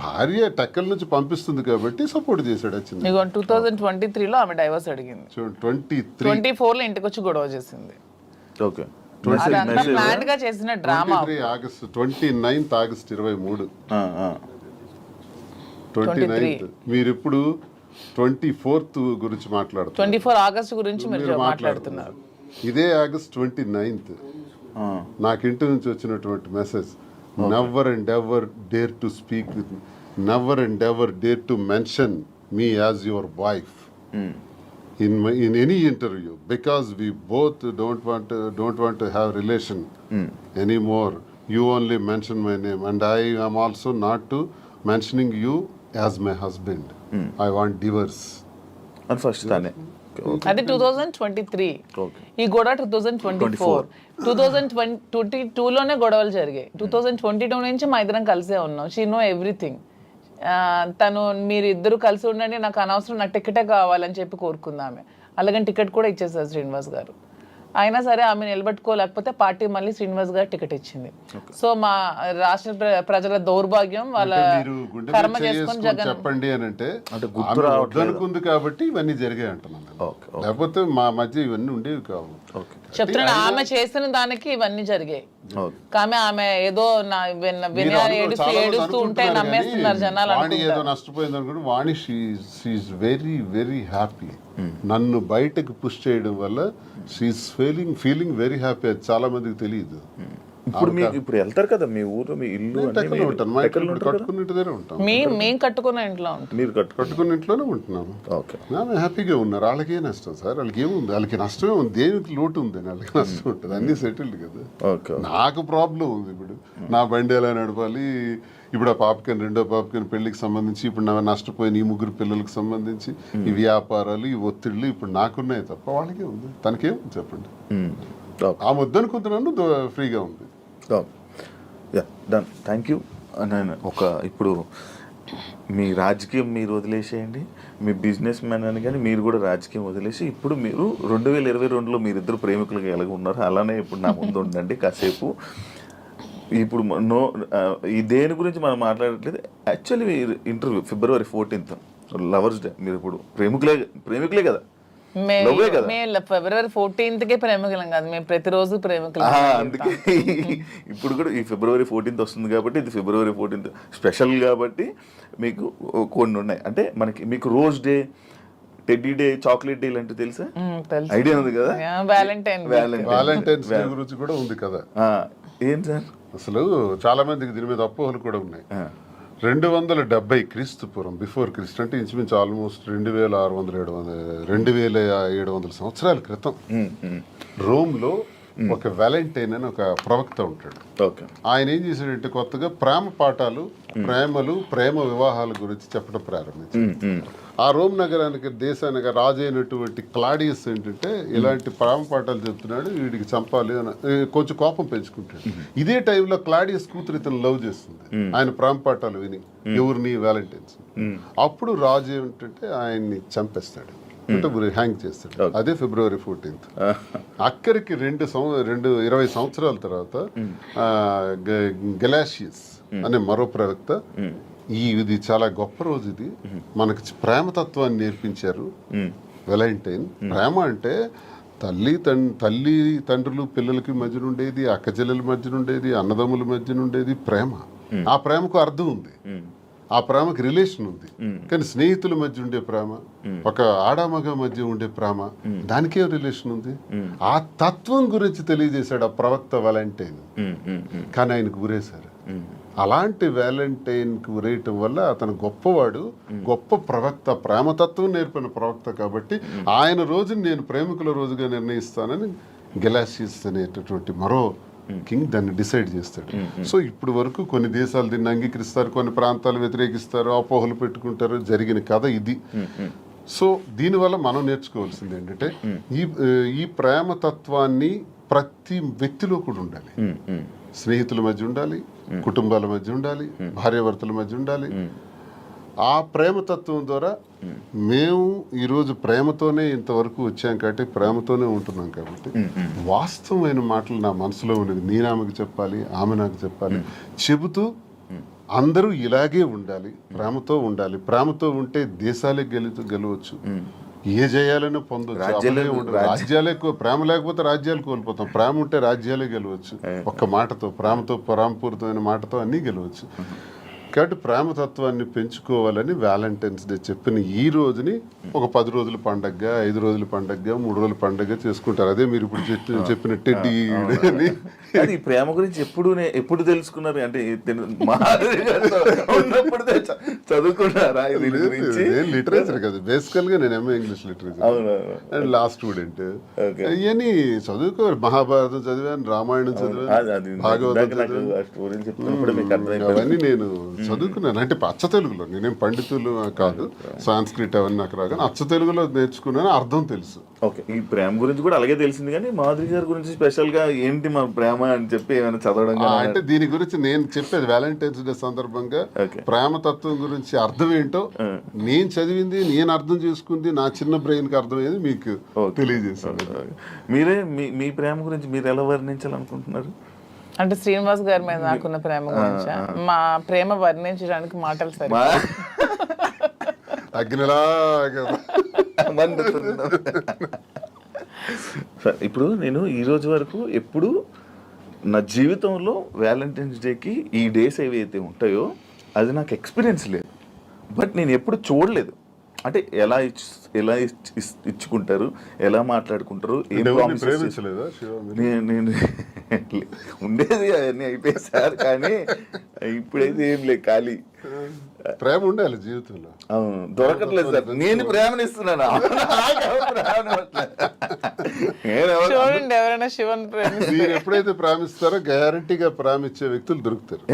భార్య టెక్కల నుంచి పంపిస్తుంది కాబట్టి సపోర్ట్ చేశాడు అచ్చెన్నాయుడు. ఇగో 2023లో ఆమె డైవర్స్ అడిగింది, 24లో ఇంటికి వచ్చి గొడవ చేసింది. ఓకే అదంతా ప్లాంట్ గా చేసిన డ్రామా. 29 ఆగస్ట్ 23 29 మీరు ఇప్పుడు 24th గురించి మాట్లాడుతున్నారు. 24 ఆగస్ట్ గురించి మీరు మాట్లాడుతున్నారు. ఇదే ఆగస్ట్ 29 నాకు ఇంటి నుంచి వచ్చినటువంటి message, never and ever dare to speak with, never and ever dare to mention me as your wife in any interview, because we both don't want to have relation anymore. You only mention my name, and I am also not to mentioning you as my husband. I want divorce. అని first తానే అది 2023. ఈ గొడవ 2024. 2022లోనే గొడవలు జరిగాయి. 2022 నుంచి మా ఇద్దరం కలిసే ఉన్నాం. She know everything. తను మీరు ఇద్దరు కలిసి ఉండండి, నాకు అనవసరం, నాకు టికెటే కావాలని చెప్పి కోరుకుందామె. అలాగని టికెట్ కూడా ఇచ్చేసారు శ్రీనివాస్ గారు. అయినా సరే ఆమె నిలబెట్టుకోలేకపోతే పార్టీ మళ్ళీ శ్రీనివాస్ గారు టికెట్ ఇచ్చింది. సో మా రాష్ట్ర ప్రజల దౌర్భాగ్యం, వాళ్ళ కర్మ చేసుకుని జగన్ చెప్పండి అని అంటే అనుకుంది కాబట్టి ఇవన్నీ జరిగాయి అంటున్నాను. లేకపోతే మా మధ్య ఇవన్నీ ఉండేవి కావు. చెప్తున్నాను, ఆమె చేసిన దానికి ఇవన్నీ జరిగాయి. కానీ ఆమె ఏదో ఏడుస్తూ ఉంటే నమ్మేస్తున్నారు జనాలు. వాణి ఏదో నష్టపోయింది అనుకుంటే వాణి షీఈస్ వెరీ వెరీ హ్యాపీ. నన్ను బయటకు పుష్ చేయడం వల్ల షీఈస్ ఫీలింగ్ వెరీ హ్యాపీ. అది చాలా మందికి తెలియదు. ఇప్పుడు వెళ్తారు కదా మీ ఊరు, మీ ఇల్లు కట్టుకున్నట్టుగానే ఉంటాం. మేము కట్టుకున్న ఇంట్లో ఉంటాం. మీరు కట్టుకున్న ఇంట్లోనే ఉంటున్నాము. ఆమె హ్యాపీగా ఉన్నారు. వాళ్ళకి ఏ నష్టం సార్? వాళ్ళకి ఏముంది? వాళ్ళకి నష్టమే ఉంది. దేనికి లోటు ఉంది? వాళ్ళకి నష్టం ఉంటుంది. అన్ని సెటిల్డ్ కదా. నాకు ప్రాబ్లం ఉంది. ఇప్పుడు నా బండి ఎలా నడపాలి, ఇప్పుడు ఆ పాపకి రెండో పాపకి పెళ్లికి సంబంధించి, ఇప్పుడు నా నష్టపోయిన ఈ ముగ్గురు పిల్లలకు సంబంధించి ఈ వ్యాపారాలు, ఈ ఒత్తిళ్ళు ఇప్పుడు నాకున్నాయి తప్ప వాళ్ళకే ఉంది. తనకేముంది చెప్పండి? ఆ ముద్దనుకుంటున్నాను, ఫ్రీగా ఉంది. Done, thank you. నేను ఇప్పుడు మీ రాజకీయం మీరు వదిలేసేయండి, మీ బిజినెస్ మ్యాన్ అని కానీ మీరు కూడా రాజకీయం వదిలేసి ఇప్పుడు మీరు 2022లో మీరిద్దరు ప్రేమికులుగా ఎలాగ ఉన్నారు అలానే ఇప్పుడు నా ముందు ఉండండి కాసేపు. ఇప్పుడు ఈ దేని గురించి మనం మాట్లాడట్లేదు. Actually interview February 14th lovers day. మీరు ఇప్పుడు ప్రేమికులే కదా? February 14th ప్రేమికులం కాదు, మేము ప్రతిరోజు ప్రేమికులం. అందుకే ఇప్పుడు కూడా ఈ February 14th వస్తుంది కాబట్టి, ఇది February 14th స్పెషల్ కాబట్టి మీకు కొన్ని ఉన్నాయి. అంటే మీకు rose day, teddy day, chocolate day ఇలాంటివి తెలుసా? ఐడియా ఉంది కదా? వ్యాలంటైన్స్ డే గురించి కూడా ఉంది కదా. ఏం సార్ అసలు చాలా మందికి దీని మీద అపోహలు కూడా ఉన్నాయి. 270 క్రీస్తు పూర్వం, బిఫోర్ క్రీస్తు, అంటే ఇంచుమించు ఆల్మోస్ట్ 2700 సంవత్సరాల క్రితం రోమ్లో ఒక వ్యాలంటైన్ అని ఒక ప్రవక్త ఉంటాడు. ఆయన ఏం చేశాడంటే కొత్తగా ప్రేమ పాఠాలు, ప్రేమ వివాహాల గురించి చెప్పడం ప్రారంభించాడు. ఆ రోమ్ నగరానికి, దేశానికి రాజు అయినటువంటి క్లాడియస్ ఏంటంటే ఇలాంటి ప్రేమ పాఠాలు చెప్తున్నాడు, వీడికి చంపాలి అని కొంచెం కోపం పెంచుకుంటాడు. ఇదే టైంలో క్లాడియస్ కూతురు ఇతను లవ్ చేస్తుంది, ఆయన ప్రేమ పాఠాలు విని, ఎవరిని? వ్యాలంటైన్స్. అప్పుడు రాజు ఏమిటంటే ఆయన్ని చంపేస్తాడు, అంటే హ్యాంగ్ చేస్తాడు. అదే February 14th. అక్కడికి 20 సంవత్సరాల తర్వాత గెలాషియస్ అనే మరో ప్రవక్త, ఇది చాలా గొప్ప రోజు, ఇది మనకి ప్రేమతత్వాన్ని నేర్పించారు. వ్యాలంటైన్ ప్రేమ అంటే తల్లి తండ్రులు పిల్లలకి మధ్యన ఉండేది, అక్క చెల్లెల మధ్యన ఉండేది, అన్నదమ్ముల మధ్యన ఉండేది ప్రేమ. ఆ ప్రేమకు అర్థం ఉంది, ఆ ప్రేమకి రిలేషన్ ఉంది. కానీ స్నేహితుల మధ్య ఉండే ప్రేమ, ఒక ఆడామగ మధ్య ఉండే ప్రేమ, దానికే రిలేషన్ ఉంది. ఆ తత్వం గురించి తెలియజేశాడు ఆ ప్రవక్త వ్యాలంటైన్. కానీ ఆయనకు గురేశారు. అలాంటి వ్యాలంటైన్కి ఉరేయటం వల్ల అతను గొప్పవాడు, గొప్ప ప్రవక్త, ప్రేమతత్వం నేర్పిన ప్రవక్త. కాబట్టి ఆయన రోజుని నేను ప్రేమికుల రోజుగా నిర్ణయిస్తానని గెలాషియస్ అనేటటువంటి మరో కింగ్ దాన్ని డిసైడ్ చేస్తాడు. సో ఇప్పుడు వరకు కొన్ని దేశాలు దీన్ని అంగీకరిస్తారు, కొన్ని ప్రాంతాలు వ్యతిరేకిస్తారు, అపోహలు పెట్టుకుంటారు. జరిగిన కథ ఇది. సో దీనివల్ల మనం నేర్చుకోవాల్సింది ఏంటంటే ఈ ప్రేమతత్వాన్ని ప్రతి వ్యక్తిలో కూడా ఉండాలి. స్నేహితుల మధ్య ఉండాలి, కుటుంబాల మధ్య ఉండాలి, భార్యాభర్తల మధ్య ఉండాలి, ఆ ప్రేమతత్వం ద్వారా మేము ఈరోజు ప్రేమతోనే ఇంతవరకు వచ్చాం కాబట్టి ప్రేమతోనే ఉంటున్నాం కాబట్టి వాస్తవమైన మాటలు నా మనసులో ఉండేది నేను ఆమెకు చెప్పాలి, ఆమె నాకు చెప్పాలి, చెబుతూ అందరూ ఇలాగే ఉండాలి, ప్రేమతో ఉండాలి. ప్రేమతో ఉంటే దేశాలే గెలవచ్చు, ఏ జయాలను పొందొచ్చు. రాజ్యాలే ప్రేమ లేకపోతే రాజ్యాలు కోల్పోతాం, ప్రేమ ఉంటే రాజ్యాలే గెలవచ్చు. ఒక్క మాటతో, ప్రేమపూరితమైన మాటతో అన్నీ గెలవచ్చు. కాబట్టి ప్రేమతత్వాన్ని పెంచుకోవాలని వ్యాలంటైన్స్ డే చెప్పిన ఈ రోజుని ఒక 10 రోజుల పండగగా, 5 రోజుల పండగగా, 3 రోజుల పండగగా చేసుకుంటారు. అదే మీరు ఇప్పుడు చెప్పిన టెడ్డీ అని. అది ప్రేమ గురించి ఎప్పుడు తెలుసుకున్నారు? అంటే చదువుకున్నారా? లిటరేచర్ కదా బేసికల్ గా, నేను MA English literature and law student. అవన్నీ చదువుకోవాలి. మహాభారతం చదివాను, రామాయణం చదివాను, భాగవతం చదివాను. అవన్నీ నేను చదువుకున్నాను. అంటే అచ్చ తెలుగులో, నేనేం పండితులు కాదు, సాంస్క్రిట్ అవన్నీ నాకు రాగా అచ్చ తెలుగులో నేర్చుకున్నాను, అర్థం తెలుసు. ఓకే, ఈ ప్రేమ గురించి కూడా అలాగే తెలిసింది. కానీ మాధురి గారి గురించి స్పెషల్ గా ఏంటి మా ప్రేమ అని చెప్పి ఏమైనా చదవడం? అంటే దీని గురించి నేను చెప్పేది వ్యాలంటైన్స్ డే సందర్భంగా ప్రేమతత్వం గురించి అర్థం ఏంటో నేను చదివింది, నేను అర్థం చేసుకుంది, నా చిన్న బ్రెయిన్ కి అర్థమయ్యేది మీకు తెలియజేశాను. మీరే మీ ప్రేమ గురించి మీరు ఎలా వర్ణించాలనుకుంటున్నారు? అంటే శ్రీనివాస్ గారి మీద నాకున్న ప్రేమ గురించి, మా ప్రేమ వర్ణించడానికి మాటలు సరే. అగ్నిలా ఇప్పుడు నేను ఈ రోజు వరకు ఎప్పుడు నా జీవితంలో వ్యాలంటైన్స్ డేకి ఈ డేస్ ఏవైతే ఉంటాయో అది నాకు ఎక్స్పీరియన్స్ లేదు. బట్ నేను ఎప్పుడు చూడలేదు. అంటే ఎలా ఇచ్చుకుంటారు, ఎలా మాట్లాడుకుంటారు, ఏం ప్రేమించలేదా? నేను ఉండేది అవన్నీ అయిపోయాయి సార్. కానీ ఇప్పుడైతే ఏం లేదు, ఖాళీ. ప్రేమ ఉండాలి జీవితంలో. అవును, దొరకట్లేదు సార్. నేను ప్రేమనిస్తున్నాను. చూడండి, ఎవరైనా శివన్ మీరు ఎప్పుడైతే ప్రేమిస్తారో గ్యారంటీగా ప్రేమించే వ్యక్తులు దొరుకుతారు.